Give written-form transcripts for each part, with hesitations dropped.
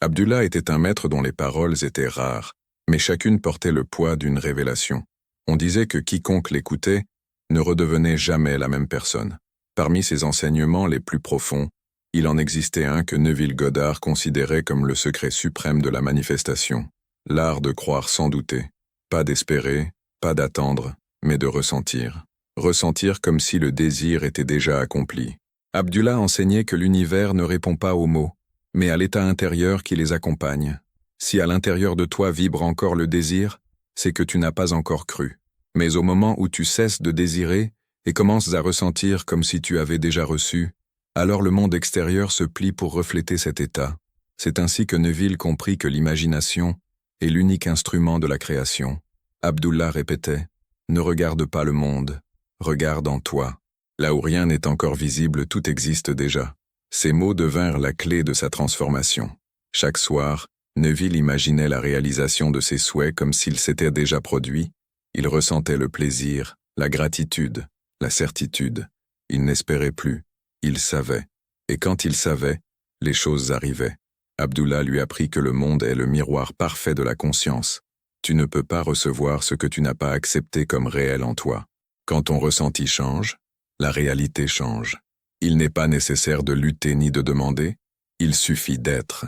Abdullah était un maître dont les paroles étaient rares, mais chacune portait le poids d'une révélation. On disait que quiconque l'écoutait ne redevenait jamais la même personne. Parmi ses enseignements les plus profonds, il en existait un que Neville Goddard considérait comme le secret suprême de la manifestation, l'art de croire sans douter, pas d'espérer, pas d'attendre, mais de ressentir. Ressentir comme si le désir était déjà accompli. Abdullah enseignait que l'univers ne répond pas aux mots, mais à l'état intérieur qui les accompagne. Si à l'intérieur de toi vibre encore le désir, c'est que tu n'as pas encore cru. Mais au moment où tu cesses de désirer et commences à ressentir comme si tu avais déjà reçu, alors le monde extérieur se plie pour refléter cet état. C'est ainsi que Neville comprit que l'imagination est l'unique instrument de la création. Abdullah répétait « Ne regarde pas le monde, regarde en toi. Là où rien n'est encore visible, tout existe déjà. » Ces mots devinrent la clé de sa transformation. Chaque soir, Neville imaginait la réalisation de ses souhaits comme s'ils s'étaient déjà produits. Il ressentait le plaisir, la gratitude, la certitude. Il n'espérait plus, il savait. Et quand il savait, les choses arrivaient. Abdullah lui apprit que le monde est le miroir parfait de la conscience. Tu ne peux pas recevoir ce que tu n'as pas accepté comme réel en toi. Quand ton ressenti change, la réalité change. Il n'est pas nécessaire de lutter ni de demander, il suffit d'être.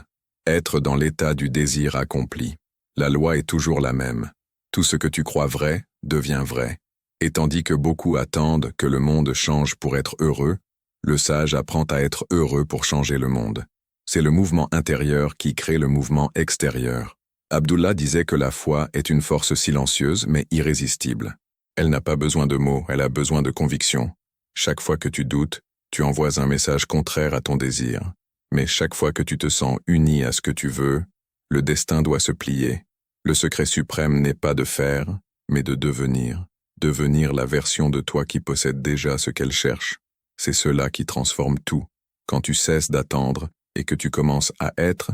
Être dans l'état du désir accompli. La loi est toujours la même. Tout ce que tu crois vrai devient vrai. Et tandis que beaucoup attendent que le monde change pour être heureux, le sage apprend à être heureux pour changer le monde. C'est le mouvement intérieur qui crée le mouvement extérieur. Abdullah disait que la foi est une force silencieuse mais irrésistible. Elle n'a pas besoin de mots, elle a besoin de conviction. Chaque fois que tu doutes, tu envoies un message contraire à ton désir. Mais chaque fois que tu te sens uni à ce que tu veux, le destin doit se plier. Le secret suprême n'est pas de faire, mais de devenir. Devenir la version de toi qui possède déjà ce qu'elle cherche. C'est cela qui transforme tout. Quand tu cesses d'attendre et que tu commences à être,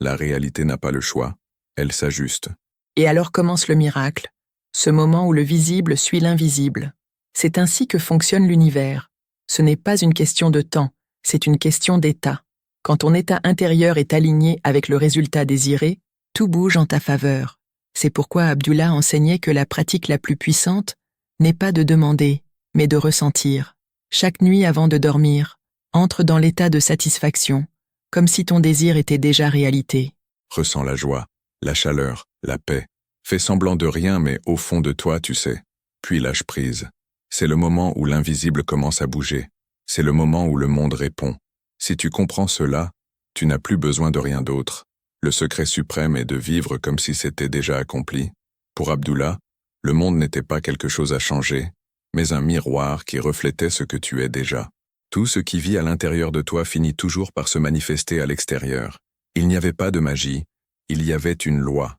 la réalité n'a pas le choix. Elle s'ajuste. Et alors commence le miracle, ce moment où le visible suit l'invisible. C'est ainsi que fonctionne l'univers. Ce n'est pas une question de temps, c'est une question d'état. Quand ton état intérieur est aligné avec le résultat désiré, tout bouge en ta faveur. C'est pourquoi Abdullah enseignait que la pratique la plus puissante n'est pas de demander, mais de ressentir. Chaque nuit avant de dormir, entre dans l'état de satisfaction, comme si ton désir était déjà réalité. Ressens la joie, la chaleur, la paix. Fais semblant de rien, mais au fond de toi, tu sais. Puis lâche prise. C'est le moment où l'invisible commence à bouger. C'est le moment où le monde répond. Si tu comprends cela, tu n'as plus besoin de rien d'autre. Le secret suprême est de vivre comme si c'était déjà accompli. Pour Abdullah, le monde n'était pas quelque chose à changer, mais un miroir qui reflétait ce que tu es déjà. Tout ce qui vit à l'intérieur de toi finit toujours par se manifester à l'extérieur. Il n'y avait pas de magie, il y avait une loi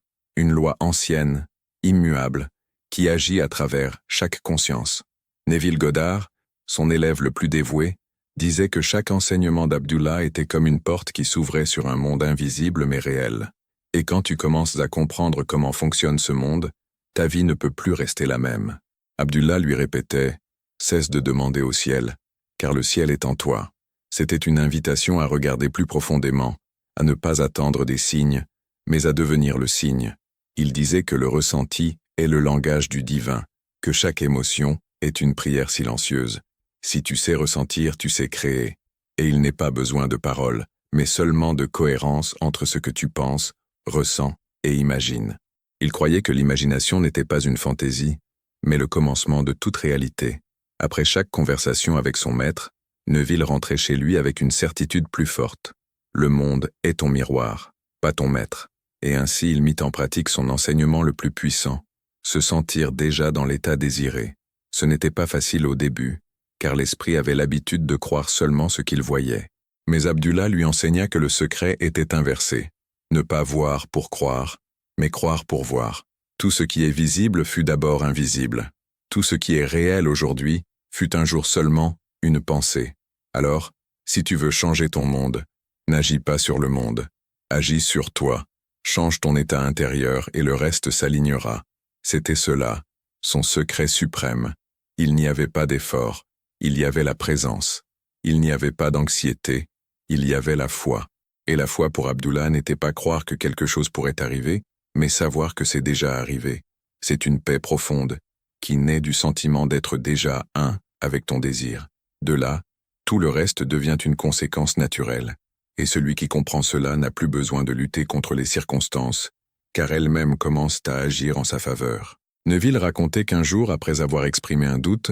ancienne, immuable, qui agit à travers chaque conscience. Neville Goddard, son élève le plus dévoué, disait que chaque enseignement d'Abdullah était comme une porte qui s'ouvrait sur un monde invisible mais réel. Et quand tu commences à comprendre comment fonctionne ce monde, ta vie ne peut plus rester la même. Abdullah lui répétait « Cesse de demander au ciel, car le ciel est en toi. » C'était une invitation à regarder plus profondément, à ne pas attendre des signes, mais à devenir le signe. Il disait que le ressenti est le langage du divin, que chaque émotion est une prière silencieuse. Si tu sais ressentir, tu sais créer. Et il n'est pas besoin de paroles, mais seulement de cohérence entre ce que tu penses, ressens et imagines. Il croyait que l'imagination n'était pas une fantaisie, mais le commencement de toute réalité. Après chaque conversation avec son maître, Neville rentrait chez lui avec une certitude plus forte. Le monde est ton miroir, pas ton maître. Et ainsi il mit en pratique son enseignement le plus puissant, se sentir déjà dans l'état désiré. Ce n'était pas facile au début, car l'esprit avait l'habitude de croire seulement ce qu'il voyait. Mais Abdullah lui enseigna que le secret était inversé. Ne pas voir pour croire, mais croire pour voir. Tout ce qui est visible fut d'abord invisible. Tout ce qui est réel aujourd'hui fut un jour seulement une pensée. Alors, si tu veux changer ton monde, n'agis pas sur le monde, agis sur toi. Change ton état intérieur et le reste s'alignera. C'était cela, son secret suprême. Il n'y avait pas d'effort, il y avait la présence. Il n'y avait pas d'anxiété, il y avait la foi. Et la foi pour Abdullah n'était pas croire que quelque chose pourrait arriver, mais savoir que c'est déjà arrivé. C'est une paix profonde, qui naît du sentiment d'être déjà un avec ton désir. De là, tout le reste devient une conséquence naturelle. Et celui qui comprend cela n'a plus besoin de lutter contre les circonstances, car elles-mêmes commencent à agir en sa faveur. Neville racontait qu'un jour, après avoir exprimé un doute,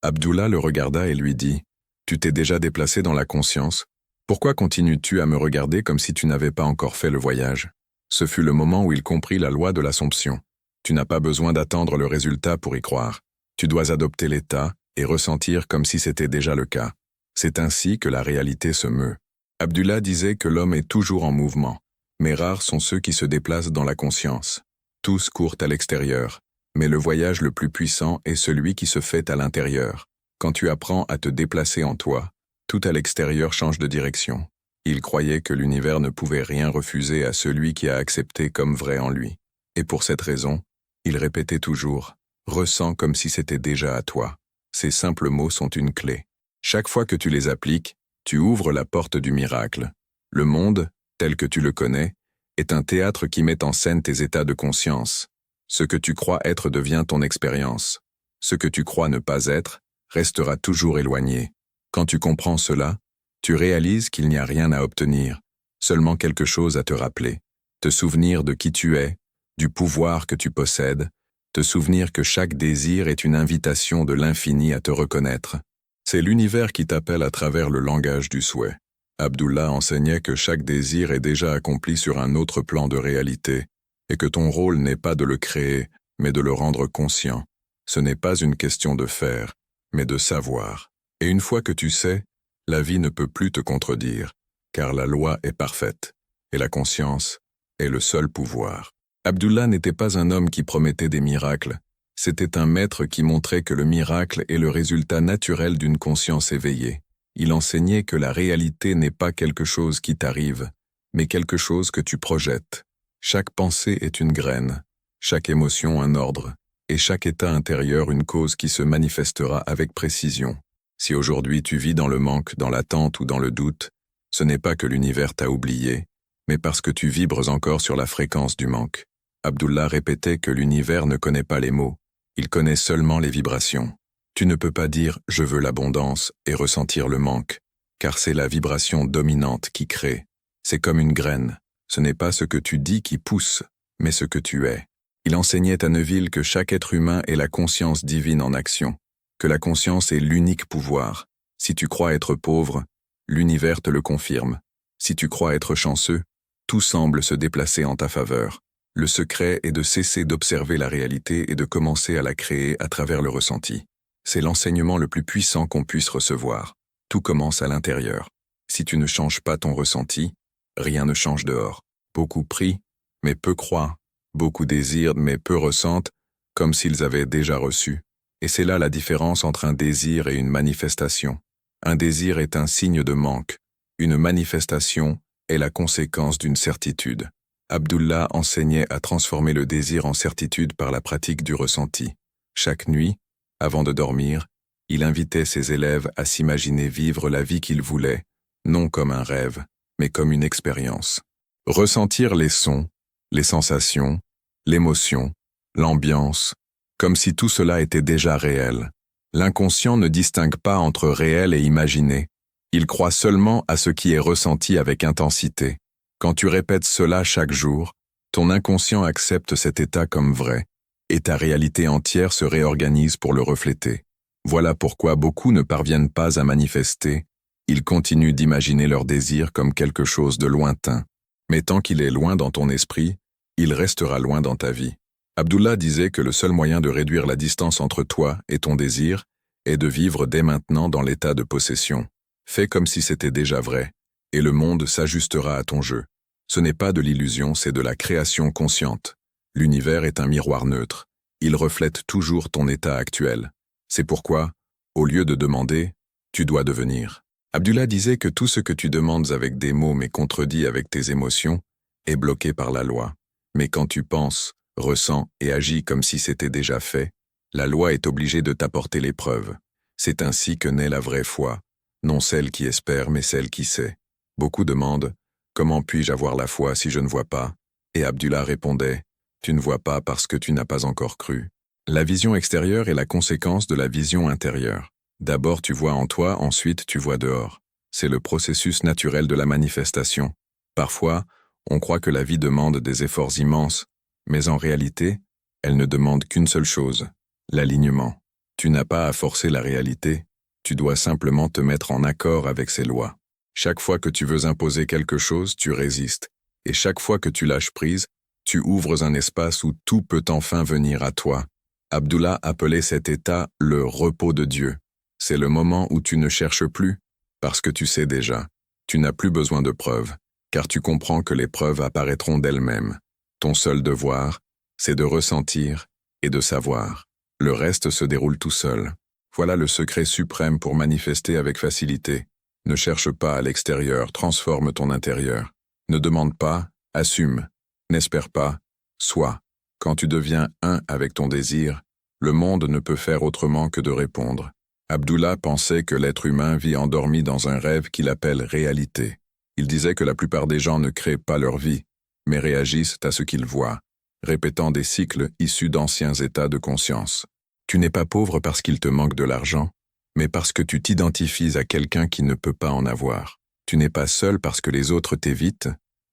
Abdullah le regarda et lui dit « Tu t'es déjà déplacé dans la conscience. Pourquoi continues-tu à me regarder comme si tu n'avais pas encore fait le voyage ?» Ce fut le moment où il comprit la loi de l'Assomption. Tu n'as pas besoin d'attendre le résultat pour y croire. Tu dois adopter l'état et ressentir comme si c'était déjà le cas. C'est ainsi que la réalité se meut. Abdullah disait que l'homme est toujours en mouvement, mais rares sont ceux qui se déplacent dans la conscience. Tous courent à l'extérieur, mais le voyage le plus puissant est celui qui se fait à l'intérieur. Quand tu apprends à te déplacer en toi, tout à l'extérieur change de direction. Il croyait que l'univers ne pouvait rien refuser à celui qui a accepté comme vrai en lui. Et pour cette raison, il répétait toujours « Ressens comme si c'était déjà à toi ». Ces simples mots sont une clé. Chaque fois que tu les appliques, tu ouvres la porte du miracle. Le monde, tel que tu le connais, est un théâtre qui met en scène tes états de conscience. Ce que tu crois être devient ton expérience. Ce que tu crois ne pas être restera toujours éloigné. Quand tu comprends cela, tu réalises qu'il n'y a rien à obtenir, seulement quelque chose à te rappeler, te souvenir de qui tu es, du pouvoir que tu possèdes, te souvenir que chaque désir est une invitation de l'infini à te reconnaître. C'est l'univers qui t'appelle à travers le langage du souhait. Abdullah enseignait que chaque désir est déjà accompli sur un autre plan de réalité, et que ton rôle n'est pas de le créer, mais de le rendre conscient. Ce n'est pas une question de faire, mais de savoir. Et une fois que tu sais, la vie ne peut plus te contredire, car la loi est parfaite, et la conscience est le seul pouvoir. Abdullah n'était pas un homme qui promettait des miracles, c'était un maître qui montrait que le miracle est le résultat naturel d'une conscience éveillée. Il enseignait que la réalité n'est pas quelque chose qui t'arrive, mais quelque chose que tu projettes. Chaque pensée est une graine, chaque émotion un ordre, et chaque état intérieur une cause qui se manifestera avec précision. Si aujourd'hui tu vis dans le manque, dans l'attente ou dans le doute, ce n'est pas que l'univers t'a oublié, mais parce que tu vibres encore sur la fréquence du manque. Abdullah répétait que l'univers ne connaît pas les mots, il connaît seulement les vibrations. Tu ne peux pas dire « je veux l'abondance » et ressentir le manque, car c'est la vibration dominante qui crée. C'est comme une graine, ce n'est pas ce que tu dis qui pousse, mais ce que tu es. Il enseignait à Neville que chaque être humain est la conscience divine en action, que la conscience est l'unique pouvoir. Si tu crois être pauvre, l'univers te le confirme. Si tu crois être chanceux, tout semble se déplacer en ta faveur. Le secret est de cesser d'observer la réalité et de commencer à la créer à travers le ressenti. C'est l'enseignement le plus puissant qu'on puisse recevoir. Tout commence à l'intérieur. Si tu ne changes pas ton ressenti, rien ne change dehors. Beaucoup prient, mais peu croient. Beaucoup désirent, mais peu ressentent, comme s'ils avaient déjà reçu. Et c'est là la différence entre un désir et une manifestation. Un désir est un signe de manque. Une manifestation est la conséquence d'une certitude. Abdullah enseignait à transformer le désir en certitude par la pratique du ressenti. Chaque nuit, avant de dormir, il invitait ses élèves à s'imaginer vivre la vie qu'ils voulaient, non comme un rêve, mais comme une expérience. Ressentir les sons, les sensations, l'émotion, l'ambiance, comme si tout cela était déjà réel. L'inconscient ne distingue pas entre réel et imaginé. Il croit seulement à ce qui est ressenti avec intensité. Quand tu répètes cela chaque jour, ton inconscient accepte cet état comme vrai, et ta réalité entière se réorganise pour le refléter. Voilà pourquoi beaucoup ne parviennent pas à manifester, ils continuent d'imaginer leur désir comme quelque chose de lointain. Mais tant qu'il est loin dans ton esprit, il restera loin dans ta vie. Abdullah disait que le seul moyen de réduire la distance entre toi et ton désir est de vivre dès maintenant dans l'état de possession. Fais comme si c'était déjà vrai, et le monde s'ajustera à ton jeu. Ce n'est pas de l'illusion, c'est de la création consciente. L'univers est un miroir neutre. Il reflète toujours ton état actuel. C'est pourquoi, au lieu de demander, tu dois devenir. Abdullah disait que tout ce que tu demandes avec des mots mais contredis avec tes émotions est bloqué par la loi. Mais quand tu penses, ressens et agis comme si c'était déjà fait, la loi est obligée de t'apporter l'épreuve. C'est ainsi que naît la vraie foi, non celle qui espère mais celle qui sait. Beaucoup demandent Comment puis-je avoir la foi si je ne vois pas? Et Abdullah répondait, tu ne vois pas parce que tu n'as pas encore cru. La vision extérieure est la conséquence de la vision intérieure. D'abord tu vois en toi, ensuite tu vois dehors. C'est le processus naturel de la manifestation. Parfois, on croit que la vie demande des efforts immenses, mais en réalité, elle ne demande qu'une seule chose, l'alignement. Tu n'as pas à forcer la réalité, tu dois simplement te mettre en accord avec ses lois. Chaque fois que tu veux imposer quelque chose, tu résistes, et chaque fois que tu lâches prise, tu ouvres un espace où tout peut enfin venir à toi. Abdullah appelait cet état le repos de Dieu. C'est le moment où tu ne cherches plus, parce que tu sais déjà. Tu n'as plus besoin de preuves, car tu comprends que les preuves apparaîtront d'elles-mêmes. Ton seul devoir, c'est de ressentir et de savoir. Le reste se déroule tout seul. Voilà le secret suprême pour manifester avec facilité. Ne cherche pas à l'extérieur, transforme ton intérieur. Ne demande pas, assume. N'espère pas, sois. Quand tu deviens un avec ton désir, le monde ne peut faire autrement que de répondre. Abdullah pensait que l'être humain vit endormi dans un rêve qu'il appelle réalité. Il disait que la plupart des gens ne créent pas leur vie, mais réagissent à ce qu'ils voient, répétant des cycles issus d'anciens états de conscience. Tu n'es pas pauvre parce qu'il te manque de l'argent, mais parce que tu t'identifies à quelqu'un qui ne peut pas en avoir. Tu n'es pas seul parce que les autres t'évitent,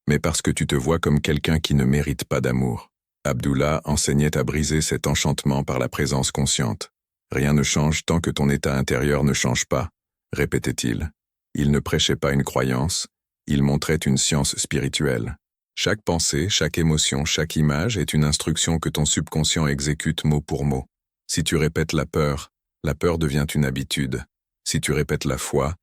mais parce que tu te vois comme quelqu'un qui ne mérite pas d'amour. Abdullah enseignait à briser cet enchantement par la présence consciente. Rien ne change tant que ton état intérieur ne change pas, répétait-il. Il ne prêchait pas une croyance, il montrait une science spirituelle. Chaque pensée, chaque émotion, chaque image est une instruction que ton subconscient exécute mot pour mot. Si tu répètes la peur devient une habitude. Si tu répètes la foi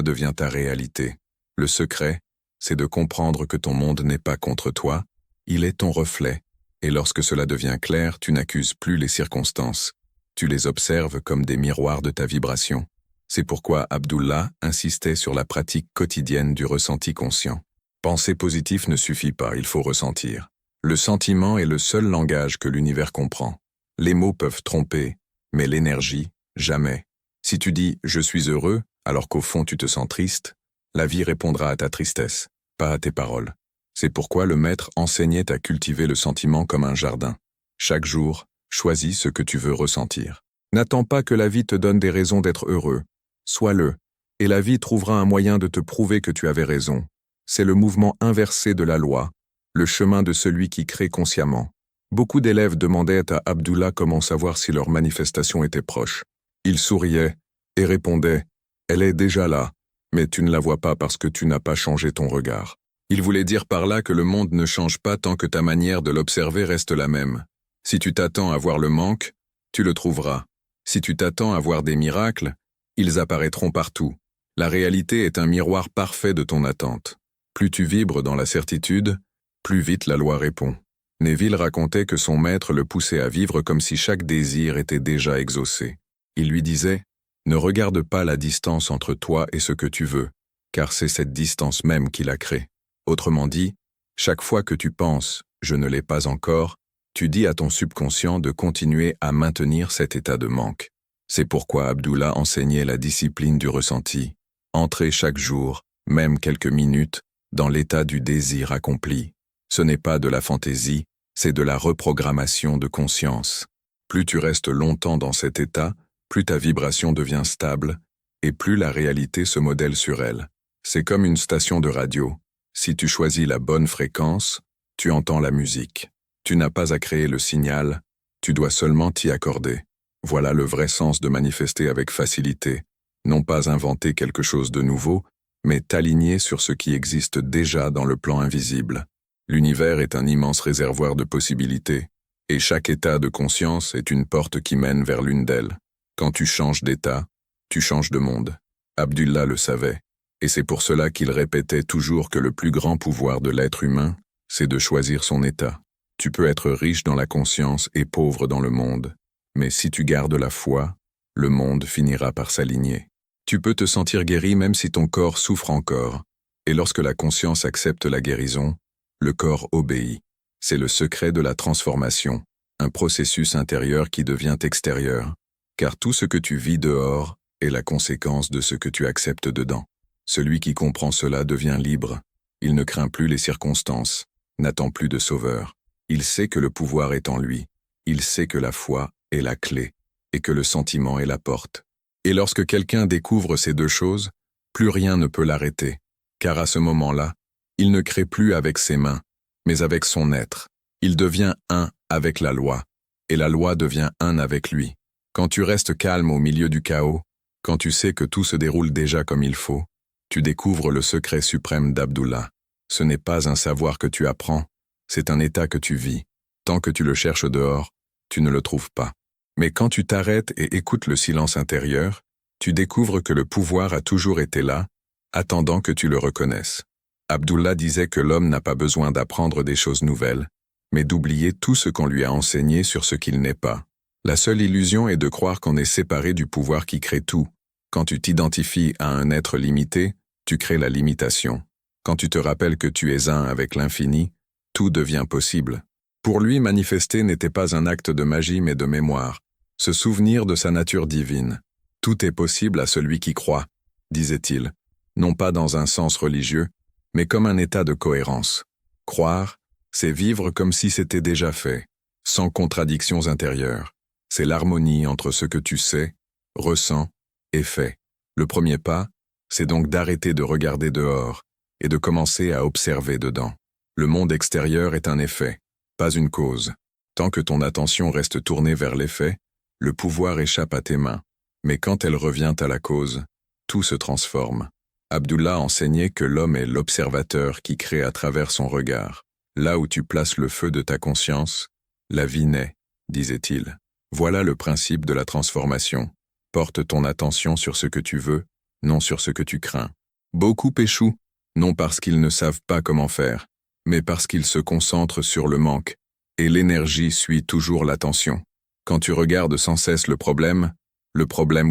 devient ta réalité. Le secret, c'est de comprendre que ton monde n'est pas contre toi, il est ton reflet. Et lorsque cela devient clair, tu n'accuses plus les circonstances. Tu les observes comme des miroirs de ta vibration. C'est pourquoi Abdullah insistait sur la pratique quotidienne du ressenti conscient. Penser positif ne suffit pas, il faut ressentir. Le sentiment est le seul langage que l'univers comprend. Les mots peuvent tromper, mais l'énergie, jamais. Si tu dis « je suis heureux » alors qu'au fond tu te sens triste, la vie répondra à ta tristesse, pas à tes paroles. C'est pourquoi le maître enseignait à cultiver le sentiment comme un jardin. Chaque jour, choisis ce que tu veux ressentir. N'attends pas que la vie te donne des raisons d'être heureux. Sois-le, et la vie trouvera un moyen de te prouver que tu avais raison. C'est le mouvement inversé de la loi, le chemin de celui qui crée consciemment. Beaucoup d'élèves demandaient à Abdullah comment savoir si leur manifestation était proche. Il souriait et répondait « Elle est déjà là, mais tu ne la vois pas parce que tu n'as pas changé ton regard. » Il voulait dire par là que le monde ne change pas tant que ta manière de l'observer reste la même. Si tu t'attends à voir le manque, tu le trouveras. Si tu t'attends à voir des miracles, ils apparaîtront partout. La réalité est un miroir parfait de ton attente. Plus tu vibres dans la certitude, plus vite la loi répond. Neville racontait que son maître le poussait à vivre comme si chaque désir était déjà exaucé. Il lui disait « Ne regarde pas la distance entre toi et ce que tu veux, car c'est cette distance même qui la crée. » Autrement dit, chaque fois que tu penses « je ne l'ai pas encore », tu dis à ton subconscient de continuer à maintenir cet état de manque. C'est pourquoi Abdullah enseignait la discipline du ressenti. Entrer chaque jour, même quelques minutes, dans l'état du désir accompli. Ce n'est pas de la fantaisie, c'est de la reprogrammation de conscience. Plus tu restes longtemps dans cet état, plus ta vibration devient stable, et plus la réalité se modèle sur elle. C'est comme une station de radio. Si tu choisis la bonne fréquence, tu entends la musique. Tu n'as pas à créer le signal, tu dois seulement t'y accorder. Voilà le vrai sens de manifester avec facilité. Non pas inventer quelque chose de nouveau, mais t'aligner sur ce qui existe déjà dans le plan invisible. L'univers est un immense réservoir de possibilités, et chaque état de conscience est une porte qui mène vers l'une d'elles. Quand tu changes d'état, tu changes de monde. Abdullah le savait, et c'est pour cela qu'il répétait toujours que le plus grand pouvoir de l'être humain, c'est de choisir son état. Tu peux être riche dans la conscience et pauvre dans le monde, mais si tu gardes la foi, le monde finira par s'aligner. Tu peux te sentir guéri même si ton corps souffre encore, et lorsque la conscience accepte la guérison, le corps obéit. C'est le secret de la transformation, un processus intérieur qui devient extérieur, car tout ce que tu vis dehors est la conséquence de ce que tu acceptes dedans. Celui qui comprend cela devient libre, Il ne craint plus les circonstances, n'attend plus de sauveur. Il sait que le pouvoir est en lui. Il sait que la foi est la clé et que le sentiment est la porte. Et lorsque quelqu'un découvre ces deux choses, plus rien ne peut l'arrêter, car à ce moment-là, il ne crée plus avec ses mains, mais avec son être. Il devient un avec la loi, et la loi devient un avec lui. Quand tu restes calme au milieu du chaos, quand tu sais que tout se déroule déjà comme il faut, tu découvres le secret suprême d'Abdullah. Ce n'est pas un savoir que tu apprends, c'est un état que tu vis. Tant que tu le cherches dehors, tu ne le trouves pas. Mais quand tu t'arrêtes et écoutes le silence intérieur, tu découvres que le pouvoir a toujours été là, attendant que tu le reconnaisses. Abdullah disait que l'homme n'a pas besoin d'apprendre des choses nouvelles, mais d'oublier tout ce qu'on lui a enseigné sur ce qu'il n'est pas. La seule illusion est de croire qu'on est séparé du pouvoir qui crée tout. Quand tu t'identifies à un être limité, tu crées la limitation. Quand tu te rappelles que tu es un avec l'infini, tout devient possible. Pour lui, manifester n'était pas un acte de magie mais de mémoire, se souvenir de sa nature divine. Tout est possible à celui qui croit, disait-il, non pas dans un sens religieux, mais comme un état de cohérence. Croire, c'est vivre comme si c'était déjà fait, sans contradictions intérieures. C'est l'harmonie entre ce que tu sais, ressens et fais. Le premier pas, c'est donc d'arrêter de regarder dehors et de commencer à observer dedans. Le monde extérieur est un effet, pas une cause. Tant que ton attention reste tournée vers l'effet, le pouvoir échappe à tes mains. Mais quand elle revient à la cause, tout se transforme. Abdullah enseignait que l'homme est l'observateur qui crée à travers son regard. Là où tu places le feu de ta conscience, la vie naît, disait-il. Voilà le principe de la transformation. Porte ton attention sur ce que tu veux, non sur ce que tu crains. Beaucoup échouent, non parce qu'ils ne savent pas comment faire, mais parce qu'ils se concentrent sur le manque, et l'énergie suit toujours l'attention. Quand tu regardes sans cesse le problème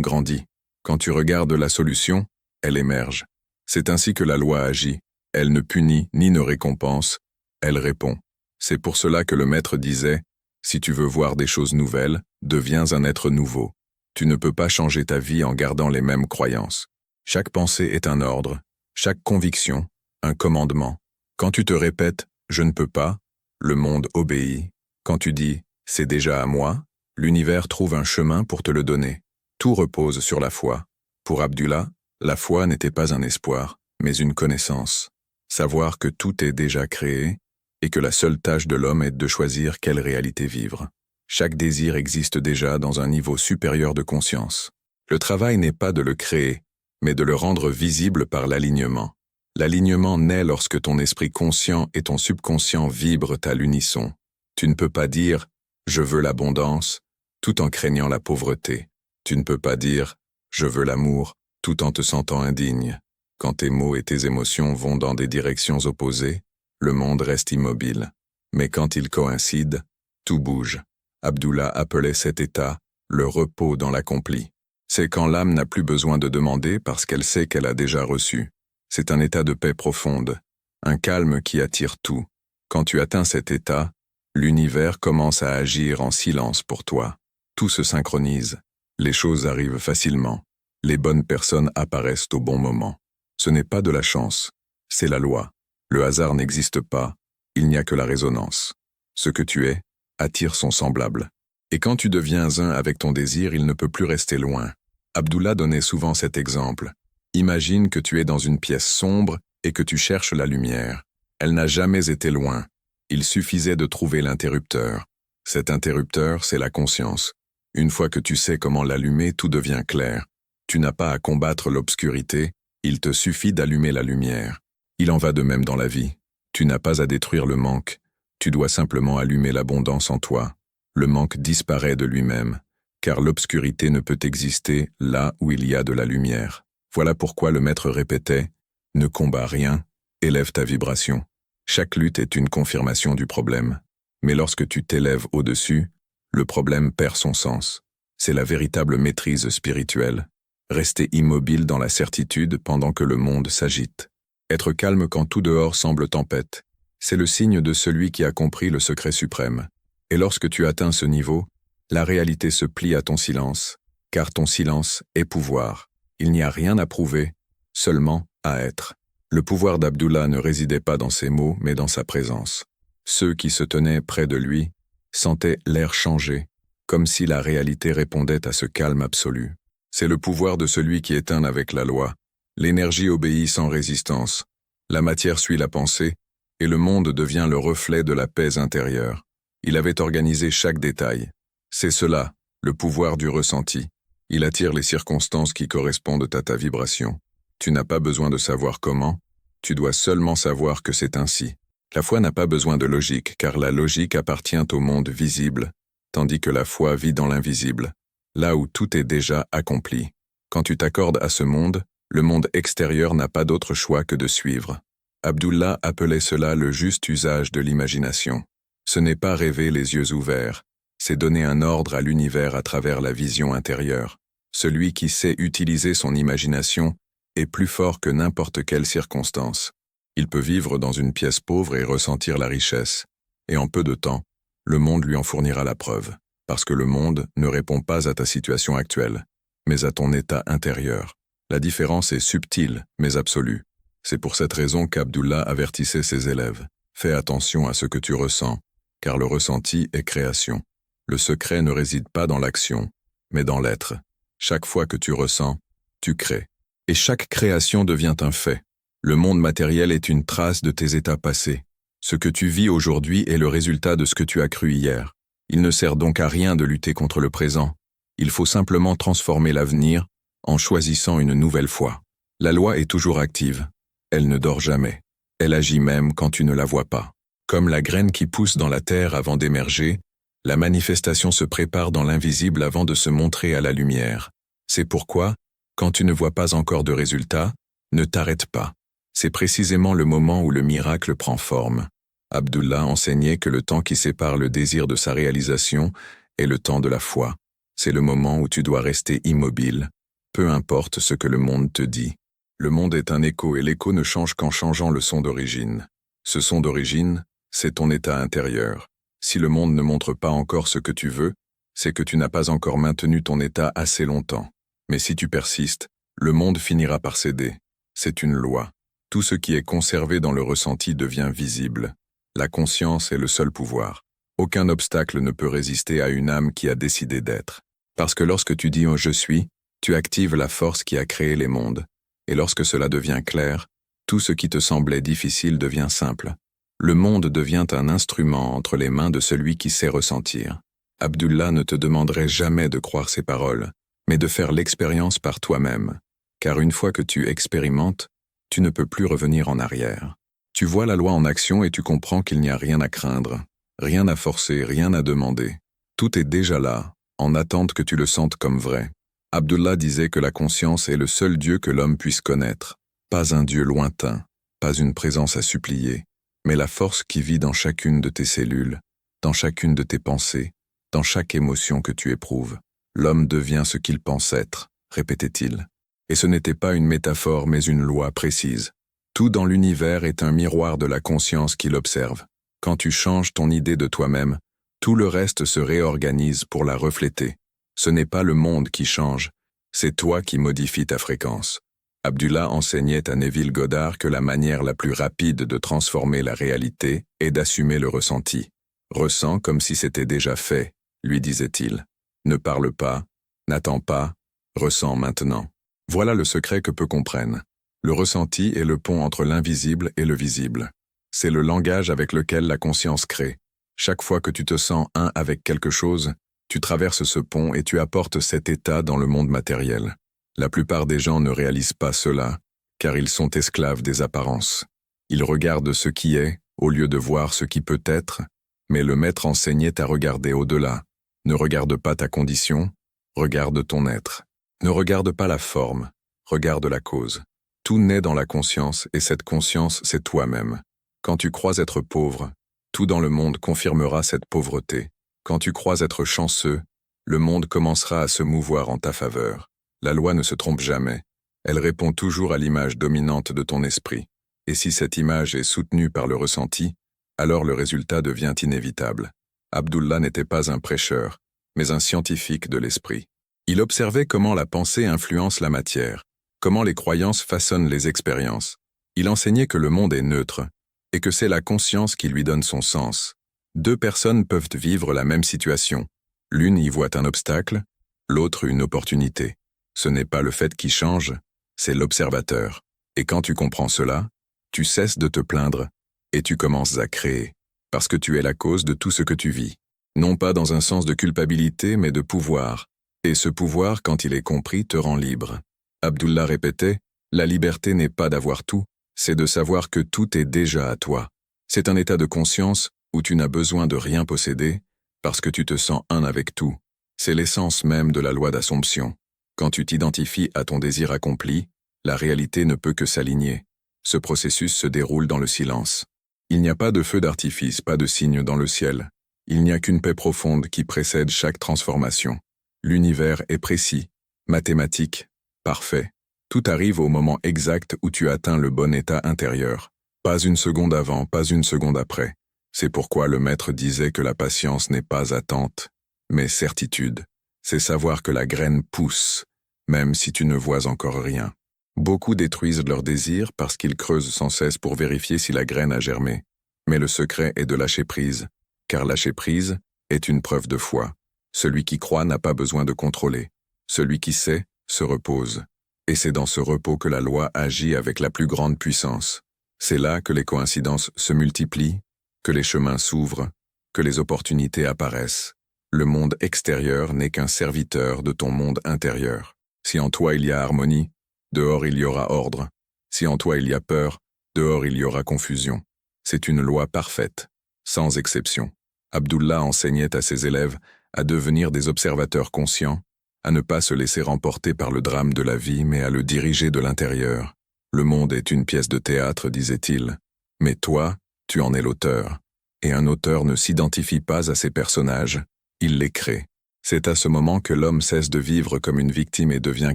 grandit. Quand tu regardes la solution, elle émerge. C'est ainsi que la loi agit. Elle ne punit ni ne récompense, elle répond. C'est pour cela que le maître disait, « Si tu veux voir des choses nouvelles, deviens un être nouveau. Tu ne peux pas changer ta vie en gardant les mêmes croyances. Chaque pensée est un ordre, chaque conviction, un commandement. Quand tu te répètes « je ne peux pas », le monde obéit. Quand tu dis « c'est déjà à moi », l'univers trouve un chemin pour te le donner. Tout repose sur la foi. Pour Abdullah, la foi n'était pas un espoir, mais une connaissance. Savoir que tout est déjà créé et que la seule tâche de l'homme est de choisir quelle réalité vivre. Chaque désir existe déjà dans un niveau supérieur de conscience. Le travail n'est pas de le créer, mais de le rendre visible par l'alignement. L'alignement naît lorsque ton esprit conscient et ton subconscient vibrent à l'unisson. Tu ne peux pas dire « je veux l'abondance » tout en craignant la pauvreté. Tu ne peux pas dire « je veux l'amour » tout en te sentant indigne. Quand tes mots et tes émotions vont dans des directions opposées, le monde reste immobile. Mais quand ils coïncident, tout bouge. Abdullah appelait cet état le repos dans l'accompli. C'est quand l'âme n'a plus besoin de demander parce qu'elle sait qu'elle a déjà reçu. C'est un état de paix profonde, un calme qui attire tout. Quand tu atteins cet état, l'univers commence à agir en silence pour toi. Tout se synchronise, les choses arrivent facilement, les bonnes personnes apparaissent au bon moment. Ce n'est pas de la chance, c'est la loi. Le hasard n'existe pas, il n'y a que la résonance. Ce que tu es attire son semblable. Et quand tu deviens un avec ton désir, il ne peut plus rester loin. Abdullah donnait souvent cet exemple. Imagine que tu es dans une pièce sombre et que tu cherches la lumière. Elle n'a jamais été loin. Il suffisait de trouver l'interrupteur. Cet interrupteur, c'est la conscience. Une fois que tu sais comment l'allumer, tout devient clair. Tu n'as pas à combattre l'obscurité, il te suffit d'allumer la lumière. Il en va de même dans la vie. Tu n'as pas à détruire le manque. Tu dois simplement allumer l'abondance en toi. Le manque disparaît de lui-même, car l'obscurité ne peut exister là où il y a de la lumière. Voilà pourquoi le maître répétait « Ne combats rien, élève ta vibration ». Chaque lutte est une confirmation du problème. Mais lorsque tu t'élèves au-dessus, le problème perd son sens. C'est la véritable maîtrise spirituelle. Rester immobile dans la certitude pendant que le monde s'agite. Être calme quand tout dehors semble tempête. C'est le signe de celui qui a compris le secret suprême. Et lorsque tu atteins ce niveau, la réalité se plie à ton silence, car ton silence est pouvoir. Il n'y a rien à prouver, seulement à être. Le pouvoir d'Abdullah ne résidait pas dans ses mots, mais dans sa présence. Ceux qui se tenaient près de lui sentaient l'air changer, comme si la réalité répondait à ce calme absolu. C'est le pouvoir de celui qui est un avec la loi. L'énergie obéit sans résistance. La matière suit la pensée, et le monde devient le reflet de la paix intérieure. Il avait organisé chaque détail. C'est cela, le pouvoir du ressenti. Il attire les circonstances qui correspondent à ta vibration. Tu n'as pas besoin de savoir comment, tu dois seulement savoir que c'est ainsi. La foi n'a pas besoin de logique, car la logique appartient au monde visible, tandis que la foi vit dans l'invisible, là où tout est déjà accompli. Quand tu t'accordes à ce monde, le monde extérieur n'a pas d'autre choix que de suivre. Abdullah appelait cela le juste usage de l'imagination. Ce n'est pas rêver les yeux ouverts, c'est donner un ordre à l'univers à travers la vision intérieure. Celui qui sait utiliser son imagination est plus fort que n'importe quelle circonstance. Il peut vivre dans une pièce pauvre et ressentir la richesse. Et en peu de temps, le monde lui en fournira la preuve. Parce que le monde ne répond pas à ta situation actuelle, mais à ton état intérieur. La différence est subtile, mais absolue. C'est pour cette raison qu'Abdullah avertissait ses élèves. Fais attention à ce que tu ressens, car le ressenti est création. Le secret ne réside pas dans l'action, mais dans l'être. Chaque fois que tu ressens, tu crées. Et chaque création devient un fait. Le monde matériel est une trace de tes états passés. Ce que tu vis aujourd'hui est le résultat de ce que tu as cru hier. Il ne sert donc à rien de lutter contre le présent. Il faut simplement transformer l'avenir en choisissant une nouvelle foi. La loi est toujours active. Elle ne dort jamais. Elle agit même quand tu ne la vois pas. Comme la graine qui pousse dans la terre avant d'émerger, la manifestation se prépare dans l'invisible avant de se montrer à la lumière. C'est pourquoi, quand tu ne vois pas encore de résultat, ne t'arrête pas. C'est précisément le moment où le miracle prend forme. Abdullah enseignait que le temps qui sépare le désir de sa réalisation est le temps de la foi. C'est le moment où tu dois rester immobile, peu importe ce que le monde te dit. Le monde est un écho et l'écho ne change qu'en changeant le son d'origine. Ce son d'origine, c'est ton état intérieur. Si le monde ne montre pas encore ce que tu veux, c'est que tu n'as pas encore maintenu ton état assez longtemps. Mais si tu persistes, le monde finira par céder. C'est une loi. Tout ce qui est conservé dans le ressenti devient visible. La conscience est le seul pouvoir. Aucun obstacle ne peut résister à une âme qui a décidé d'être. Parce que lorsque tu dis « je suis », tu actives la force qui a créé les mondes. Et lorsque cela devient clair, tout ce qui te semblait difficile devient simple. Le monde devient un instrument entre les mains de celui qui sait ressentir. Abdullah ne te demanderait jamais de croire ses paroles, mais de faire l'expérience par toi-même. Car une fois que tu expérimentes, tu ne peux plus revenir en arrière. Tu vois la loi en action et tu comprends qu'il n'y a rien à craindre, rien à forcer, rien à demander. Tout est déjà là, en attente que tu le sentes comme vrai. Abdullah disait que la conscience est le seul Dieu que l'homme puisse connaître. Pas un Dieu lointain, pas une présence à supplier, mais la force qui vit dans chacune de tes cellules, dans chacune de tes pensées, dans chaque émotion que tu éprouves. L'homme devient ce qu'il pense être, répétait-il. Et ce n'était pas une métaphore mais une loi précise. Tout dans l'univers est un miroir de la conscience qui l'observe. Quand tu changes ton idée de toi-même, tout le reste se réorganise pour la refléter. Ce n'est pas le monde qui change, c'est toi qui modifies ta fréquence. Abdullah enseignait à Neville Goddard que la manière la plus rapide de transformer la réalité est d'assumer le ressenti. Ressens comme si c'était déjà fait, lui disait-il. Ne parle pas, n'attends pas, ressens maintenant. Voilà le secret que peu comprennent. Le ressenti est le pont entre l'invisible et le visible. C'est le langage avec lequel la conscience crée. Chaque fois que tu te sens un avec quelque chose, tu traverses ce pont et tu apportes cet état dans le monde matériel. La plupart des gens ne réalisent pas cela, car ils sont esclaves des apparences. Ils regardent ce qui est, au lieu de voir ce qui peut être, mais le maître enseignait à regarder au-delà. Ne regarde pas ta condition, regarde ton être. Ne regarde pas la forme, regarde la cause. Tout naît dans la conscience et cette conscience, c'est toi-même. Quand tu crois être pauvre, tout dans le monde confirmera cette pauvreté. Quand tu crois être chanceux, le monde commencera à se mouvoir en ta faveur. La loi ne se trompe jamais. Elle répond toujours à l'image dominante de ton esprit. Et si cette image est soutenue par le ressenti, alors le résultat devient inévitable. Abdullah n'était pas un prêcheur, mais un scientifique de l'esprit. Il observait comment la pensée influence la matière, comment les croyances façonnent les expériences. Il enseignait que le monde est neutre, et que c'est la conscience qui lui donne son sens. Deux personnes peuvent vivre la même situation. L'une y voit un obstacle, l'autre une opportunité. Ce n'est pas le fait qui change, c'est l'observateur. Et quand tu comprends cela, tu cesses de te plaindre, et tu commences à créer, parce que tu es la cause de tout ce que tu vis. Non pas dans un sens de culpabilité, mais de pouvoir. Et ce pouvoir, quand il est compris, te rend libre. Abdullah répétait, « La liberté n'est pas d'avoir tout, c'est de savoir que tout est déjà à toi. C'est un état de conscience où tu n'as besoin de rien posséder, parce que tu te sens un avec tout. C'est l'essence même de la loi d'Assomption. Quand tu t'identifies à ton désir accompli, la réalité ne peut que s'aligner. Ce processus se déroule dans le silence. Il n'y a pas de feu d'artifice, pas de signe dans le ciel. Il n'y a qu'une paix profonde qui précède chaque transformation. L'univers est précis, mathématique, parfait. Tout arrive au moment exact où tu atteins le bon état intérieur. Pas une seconde avant, pas une seconde après. C'est pourquoi le maître disait que la patience n'est pas attente, mais certitude. C'est savoir que la graine pousse, même si tu ne vois encore rien. Beaucoup détruisent leurs désirs parce qu'ils creusent sans cesse pour vérifier si la graine a germé. Mais le secret est de lâcher prise, car lâcher prise est une preuve de foi. Celui qui croit n'a pas besoin de contrôler. Celui qui sait se repose. Et c'est dans ce repos que la loi agit avec la plus grande puissance. C'est là que les coïncidences se multiplient, que les chemins s'ouvrent, que les opportunités apparaissent. Le monde extérieur n'est qu'un serviteur de ton monde intérieur. Si en toi il y a harmonie, dehors il y aura ordre. Si en toi il y a peur, dehors il y aura confusion. C'est une loi parfaite, sans exception. Abdullah enseignait à ses élèves à devenir des observateurs conscients, à ne pas se laisser remporter par le drame de la vie, mais à le diriger de l'intérieur. Le monde est une pièce de théâtre, disait-il. Mais toi, tu en es l'auteur. Et un auteur ne s'identifie pas à ses personnages, il les crée. C'est à ce moment que l'homme cesse de vivre comme une victime et devient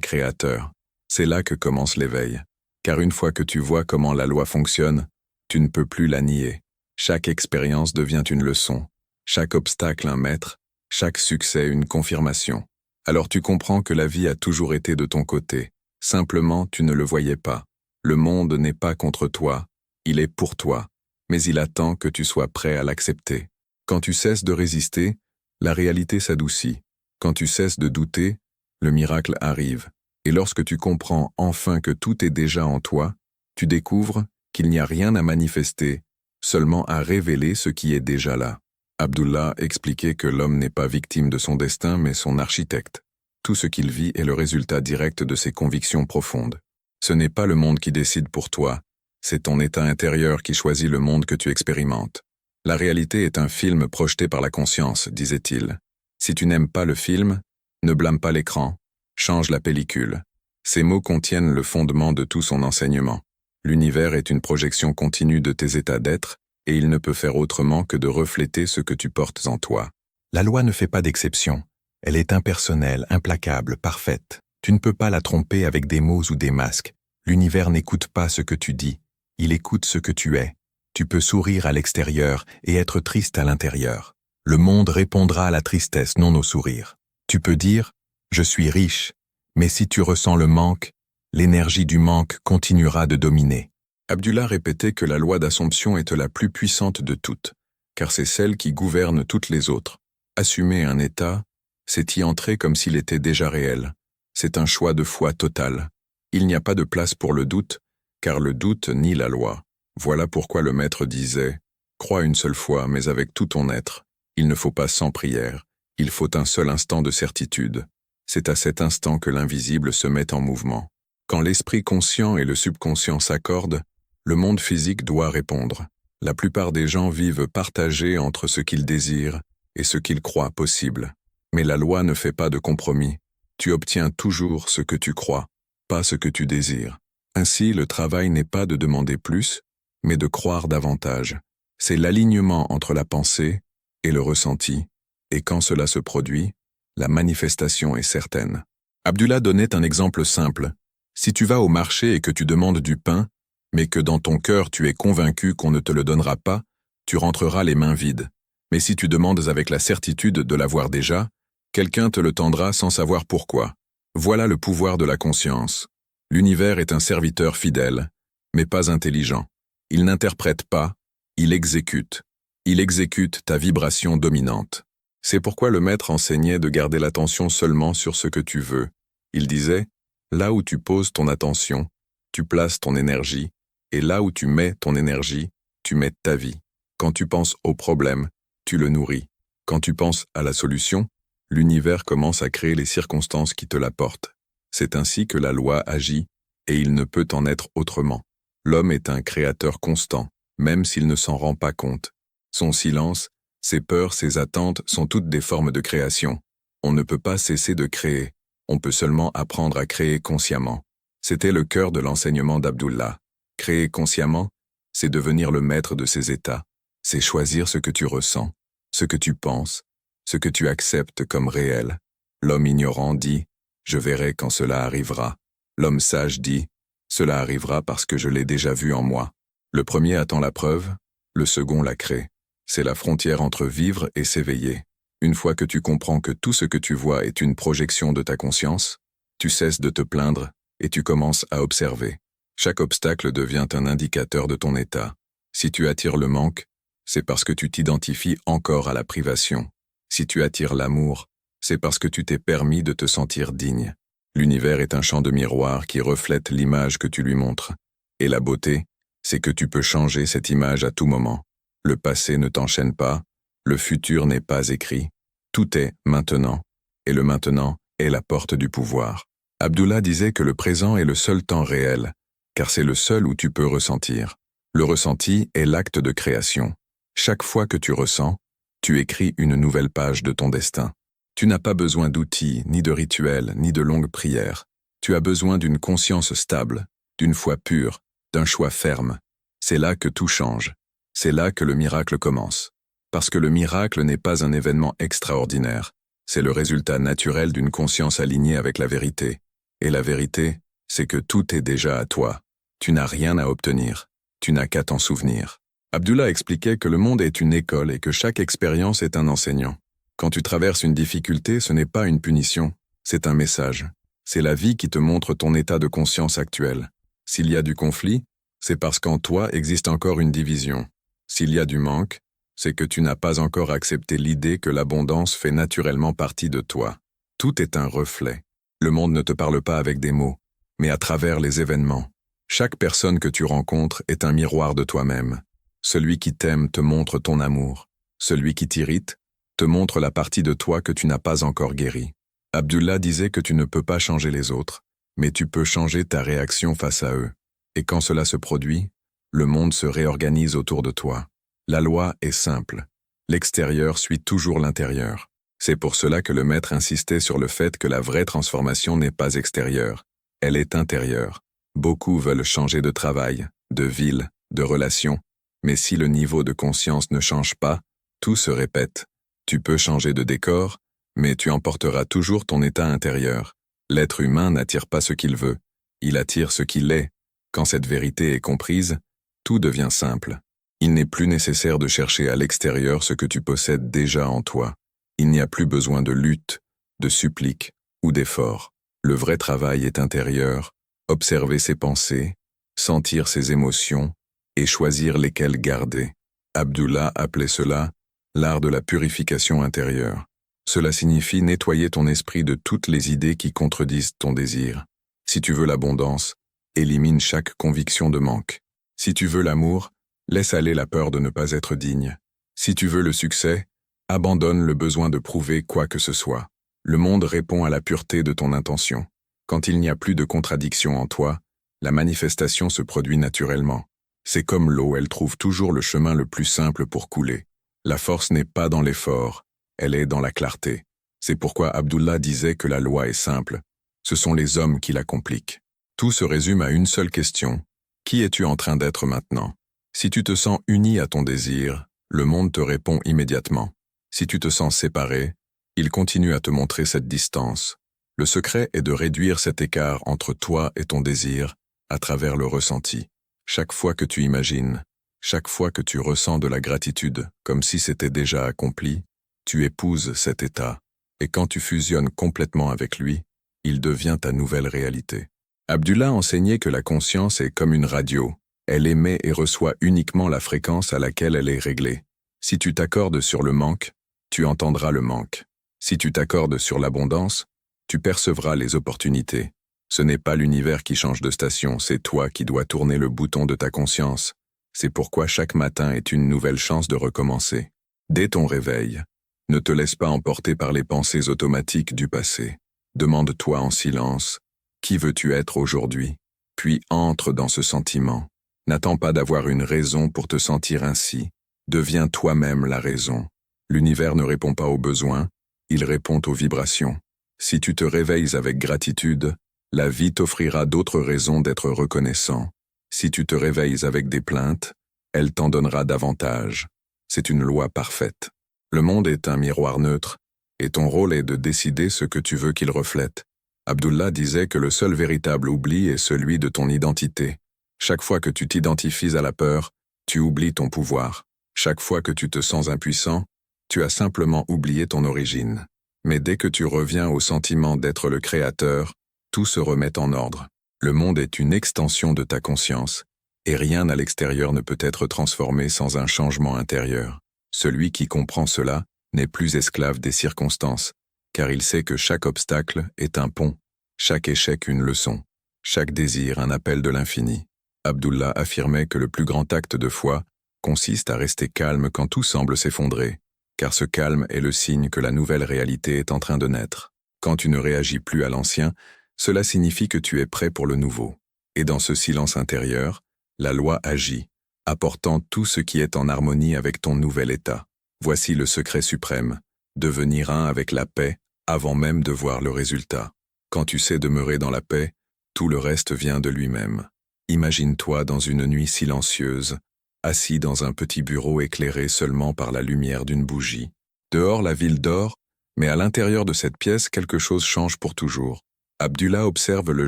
créateur. C'est là que commence l'éveil. Car une fois que tu vois comment la loi fonctionne, tu ne peux plus la nier. Chaque expérience devient une leçon, chaque obstacle un maître, chaque succès une confirmation. Alors tu comprends que la vie a toujours été de ton côté. Simplement, tu ne le voyais pas. Le monde n'est pas contre toi, il est pour toi, mais il attend que tu sois prêt à l'accepter. Quand tu cesses de résister, la réalité s'adoucit. Quand tu cesses de douter, le miracle arrive. Et lorsque tu comprends enfin que tout est déjà en toi, tu découvres qu'il n'y a rien à manifester, seulement à révéler ce qui est déjà là. Abdullah expliquait que l'homme n'est pas victime de son destin, mais son architecte. Tout ce qu'il vit est le résultat direct de ses convictions profondes. Ce n'est pas le monde qui décide pour toi, c'est ton état intérieur qui choisit le monde que tu expérimentes. La réalité est un film projeté par la conscience, disait-il. Si tu n'aimes pas le film, ne blâme pas l'écran, change la pellicule. Ces mots contiennent le fondement de tout son enseignement. L'univers est une projection continue de tes états d'être, et il ne peut faire autrement que de refléter ce que tu portes en toi. La loi ne fait pas d'exception. Elle est impersonnelle, implacable, parfaite. Tu ne peux pas la tromper avec des mots ou des masques. L'univers n'écoute pas ce que tu dis. Il écoute ce que tu es. Tu peux sourire à l'extérieur et être triste à l'intérieur. Le monde répondra à la tristesse, non au sourire. Tu peux dire « Je suis riche », mais si tu ressens le manque, l'énergie du manque continuera de dominer. Abdullah répétait que la loi d'Assomption est la plus puissante de toutes, car c'est celle qui gouverne toutes les autres. Assumer un état, c'est y entrer comme s'il était déjà réel. C'est un choix de foi total. Il n'y a pas de place pour le doute, car le doute nie la loi. Voilà pourquoi le maître disait « Crois une seule fois, mais avec tout ton être. Il ne faut pas 100 prières, il faut un seul instant de certitude. C'est à cet instant que l'invisible se met en mouvement. Quand l'esprit conscient et le subconscient s'accordent, le monde physique doit répondre. La plupart des gens vivent partagés entre ce qu'ils désirent et ce qu'ils croient possible. Mais la loi ne fait pas de compromis. Tu obtiens toujours ce que tu crois, pas ce que tu désires. Ainsi, le travail n'est pas de demander plus, mais de croire davantage. C'est l'alignement entre la pensée et le ressenti, et quand cela se produit, la manifestation est certaine. Abdullah donnait un exemple simple. Si tu vas au marché et que tu demandes du pain, mais que dans ton cœur tu es convaincu qu'on ne te le donnera pas, tu rentreras les mains vides. Mais si tu demandes avec la certitude de l'avoir déjà, quelqu'un te le tendra sans savoir pourquoi. Voilà le pouvoir de la conscience. L'univers est un serviteur fidèle, mais pas intelligent. Il n'interprète pas, il exécute. Il exécute ta vibration dominante. C'est pourquoi le maître enseignait de garder l'attention seulement sur ce que tu veux. Il disait, là où tu poses ton attention, tu places ton énergie, et là où tu mets ton énergie, tu mets ta vie. Quand tu penses au problème, tu le nourris. Quand tu penses à la solution, l'univers commence à créer les circonstances qui te l'apportent. C'est ainsi que la loi agit, et il ne peut en être autrement. L'homme est un créateur constant, même s'il ne s'en rend pas compte. Son silence, ses peurs, ses attentes sont toutes des formes de création. On ne peut pas cesser de créer, on peut seulement apprendre à créer consciemment. C'était le cœur de l'enseignement d'Abdullah. Créer consciemment, c'est devenir le maître de ses états. C'est choisir ce que tu ressens, ce que tu penses, ce que tu acceptes comme réel. L'homme ignorant dit « Je verrai quand cela arrivera ». L'homme sage dit « Cela arrivera parce que je l'ai déjà vu en moi ». Le premier attend la preuve, le second la crée. C'est la frontière entre vivre et s'éveiller. Une fois que tu comprends que tout ce que tu vois est une projection de ta conscience, tu cesses de te plaindre et tu commences à observer. Chaque obstacle devient un indicateur de ton état. Si tu attires le manque, c'est parce que tu t'identifies encore à la privation. Si tu attires l'amour, c'est parce que tu t'es permis de te sentir digne. L'univers est un champ de miroir qui reflète l'image que tu lui montres. Et la beauté, c'est que tu peux changer cette image à tout moment. Le passé ne t'enchaîne pas, le futur n'est pas écrit. Tout est maintenant, et le maintenant est la porte du pouvoir. Abdullah disait que le présent est le seul temps réel, car c'est le seul où tu peux ressentir. Le ressenti est l'acte de création. Chaque fois que tu ressens, tu écris une nouvelle page de ton destin. Tu n'as pas besoin d'outils, ni de rituels, ni de longues prières. Tu as besoin d'une conscience stable, d'une foi pure, d'un choix ferme. C'est là que tout change. C'est là que le miracle commence. Parce que le miracle n'est pas un événement extraordinaire. C'est le résultat naturel d'une conscience alignée avec la vérité. Et la vérité, c'est que tout est déjà à toi. Tu n'as rien à obtenir. Tu n'as qu'à t'en souvenir. Abdullah expliquait que le monde est une école et que chaque expérience est un enseignant. Quand tu traverses une difficulté, ce n'est pas une punition, c'est un message. C'est la vie qui te montre ton état de conscience actuel. S'il y a du conflit, c'est parce qu'en toi existe encore une division. S'il y a du manque, c'est que tu n'as pas encore accepté l'idée que l'abondance fait naturellement partie de toi. Tout est un reflet. Le monde ne te parle pas avec des mots, mais à travers les événements. Chaque personne que tu rencontres est un miroir de toi-même. Celui qui t'aime te montre ton amour. Celui qui t'irrite te montre la partie de toi que tu n'as pas encore guérie. Abdullah disait que tu ne peux pas changer les autres, mais tu peux changer ta réaction face à eux. Et quand cela se produit, le monde se réorganise autour de toi. La loi est simple. L'extérieur suit toujours l'intérieur. C'est pour cela que le maître insistait sur le fait que la vraie transformation n'est pas extérieure, elle est intérieure. Beaucoup veulent changer de travail, de ville, de relation, mais si le niveau de conscience ne change pas, tout se répète. Tu peux changer de décor, mais tu emporteras toujours ton état intérieur. L'être humain n'attire pas ce qu'il veut, il attire ce qu'il est. Quand cette vérité est comprise, tout devient simple. Il n'est plus nécessaire de chercher à l'extérieur ce que tu possèdes déjà en toi. Il n'y a plus besoin de lutte, de supplique ou d'effort. Le vrai travail est intérieur, observer ses pensées, sentir ses émotions et choisir lesquelles garder. Abdullah appelait cela l'art de la purification intérieure. Cela signifie nettoyer ton esprit de toutes les idées qui contredisent ton désir. Si tu veux l'abondance, élimine chaque conviction de manque. Si tu veux l'amour, laisse aller la peur de ne pas être digne. Si tu veux le succès, abandonne le besoin de prouver quoi que ce soit. Le monde répond à la pureté de ton intention. Quand il n'y a plus de contradiction en toi, la manifestation se produit naturellement. C'est comme l'eau, elle trouve toujours le chemin le plus simple pour couler. La force n'est pas dans l'effort, elle est dans la clarté. C'est pourquoi Abdullah disait que la loi est simple. Ce sont les hommes qui la compliquent. Tout se résume à une seule question. Qui es-tu en train d'être maintenant? Si tu te sens uni à ton désir, le monde te répond immédiatement. Si tu te sens séparé, il continue à te montrer cette distance. Le secret est de réduire cet écart entre toi et ton désir à travers le ressenti. Chaque fois que tu imagines, chaque fois que tu ressens de la gratitude, comme si c'était déjà accompli, tu épouses cet état. Et quand tu fusionnes complètement avec lui, il devient ta nouvelle réalité. Abdullah enseignait que la conscience est comme une radio. Elle émet et reçoit uniquement la fréquence à laquelle elle est réglée. Si tu t'accordes sur le manque, tu entendras le manque. Si tu t'accordes sur l'abondance, tu percevras les opportunités. Ce n'est pas l'univers qui change de station, c'est toi qui dois tourner le bouton de ta conscience. C'est pourquoi chaque matin est une nouvelle chance de recommencer. Dès ton réveil, ne te laisse pas emporter par les pensées automatiques du passé. Demande-toi en silence, qui veux-tu être aujourd'hui? Puis entre dans ce sentiment. N'attends pas d'avoir une raison pour te sentir ainsi. Deviens toi-même la raison. L'univers ne répond pas aux besoins, il répond aux vibrations. Si tu te réveilles avec gratitude, la vie t'offrira d'autres raisons d'être reconnaissant. Si tu te réveilles avec des plaintes, elle t'en donnera davantage. C'est une loi parfaite. Le monde est un miroir neutre, et ton rôle est de décider ce que tu veux qu'il reflète. Abdullah disait que le seul véritable oubli est celui de ton identité. Chaque fois que tu t'identifies à la peur, tu oublies ton pouvoir. Chaque fois que tu te sens impuissant, tu as simplement oublié ton origine. Mais dès que tu reviens au sentiment d'être le créateur, tout se remet en ordre. Le monde est une extension de ta conscience, et rien à l'extérieur ne peut être transformé sans un changement intérieur. Celui qui comprend cela n'est plus esclave des circonstances, car il sait que chaque obstacle est un pont, chaque échec une leçon, chaque désir un appel de l'infini. Abdullah affirmait que le plus grand acte de foi consiste à rester calme quand tout semble s'effondrer, car ce calme est le signe que la nouvelle réalité est en train de naître. Quand tu ne réagis plus à l'ancien, cela signifie que tu es prêt pour le nouveau. Et dans ce silence intérieur, la loi agit, apportant tout ce qui est en harmonie avec ton nouvel état. Voici le secret suprême, devenir un avec la paix avant même de voir le résultat. Quand tu sais demeurer dans la paix, tout le reste vient de lui-même. Imagine-toi dans une nuit silencieuse, assis dans un petit bureau éclairé seulement par la lumière d'une bougie. Dehors, la ville dort, mais à l'intérieur de cette pièce, quelque chose change pour toujours. Abdullah observe le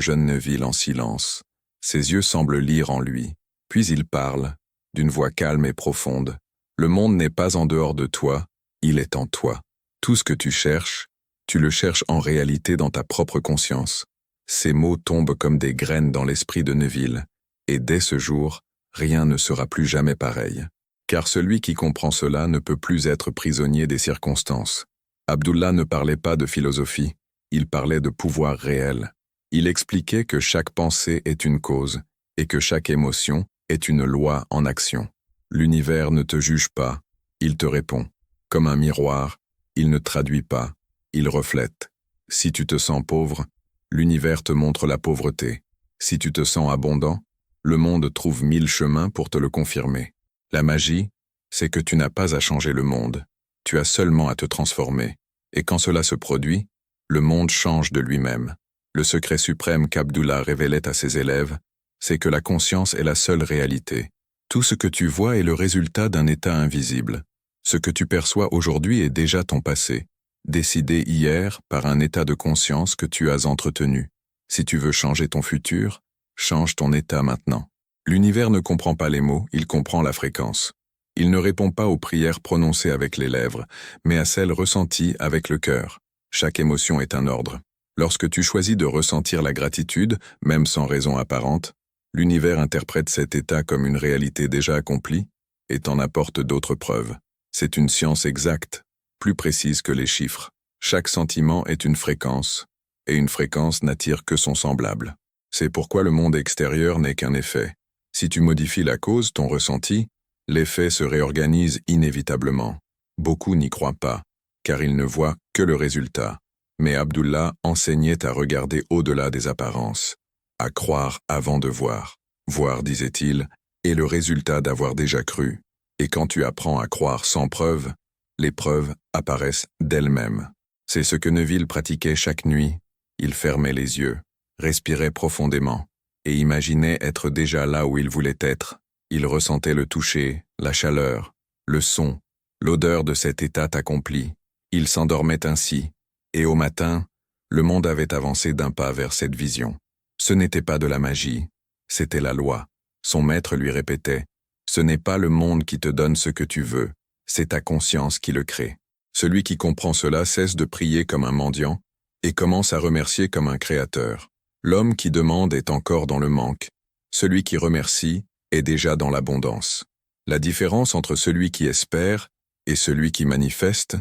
jeune Neville en silence. Ses yeux semblent lire en lui. Puis il parle, d'une voix calme et profonde. Le monde n'est pas en dehors de toi, il est en toi. Tout ce que tu le cherches en réalité dans ta propre conscience. Ces mots tombent comme des graines dans l'esprit de Neville, et dès ce jour, rien ne sera plus jamais pareil. Car celui qui comprend cela ne peut plus être prisonnier des circonstances. Abdullah ne parlait pas de philosophie, il parlait de pouvoir réel. Il expliquait que chaque pensée est une cause, et que chaque émotion est une loi en action. L'univers ne te juge pas, il te répond. Comme un miroir, il ne traduit pas, il reflète. Si tu te sens pauvre, l'univers te montre la pauvreté. Si tu te sens abondant, le monde trouve 1000 chemins pour te le confirmer. La magie, c'est que tu n'as pas à changer le monde. Tu as seulement à te transformer. Et quand cela se produit, le monde change de lui-même. Le secret suprême qu'Abdullah révélait à ses élèves, c'est que la conscience est la seule réalité. Tout ce que tu vois est le résultat d'un état invisible. Ce que tu perçois aujourd'hui est déjà ton passé, décidé hier par un état de conscience que tu as entretenu. Si tu veux changer ton futur, change ton état maintenant. L'univers ne comprend pas les mots, il comprend la fréquence. Il ne répond pas aux prières prononcées avec les lèvres, mais à celles ressenties avec le cœur. Chaque émotion est un ordre. Lorsque tu choisis de ressentir la gratitude, même sans raison apparente, l'univers interprète cet état comme une réalité déjà accomplie et t'en apporte d'autres preuves. C'est une science exacte, plus précise que les chiffres. Chaque sentiment est une fréquence, et une fréquence n'attire que son semblable. C'est pourquoi le monde extérieur n'est qu'un effet. Si tu modifies la cause, ton ressenti, l'effet se réorganise inévitablement. Beaucoup n'y croient pas, car ils ne voient que le résultat. Mais Abdullah enseignait à regarder au-delà des apparences, à croire avant de voir. Voir, disait-il, est le résultat d'avoir déjà cru. Et quand tu apprends à croire sans preuve, les preuves apparaissent d'elles-mêmes. C'est ce que Neville pratiquait chaque nuit. Il fermait les yeux, respirait profondément, et imaginait être déjà là où il voulait être. Il ressentait le toucher, la chaleur, le son, l'odeur de cet état accompli. Il s'endormait ainsi, et au matin, le monde avait avancé d'un pas vers cette vision. Ce n'était pas de la magie, c'était la loi. Son maître lui répétait, « Ce n'est pas le monde qui te donne ce que tu veux, c'est ta conscience qui le crée. » Celui qui comprend cela cesse de prier comme un mendiant et commence à remercier comme un créateur. L'homme qui demande est encore dans le manque. Celui qui remercie est déjà dans l'abondance. La différence entre celui qui espère et celui qui manifeste,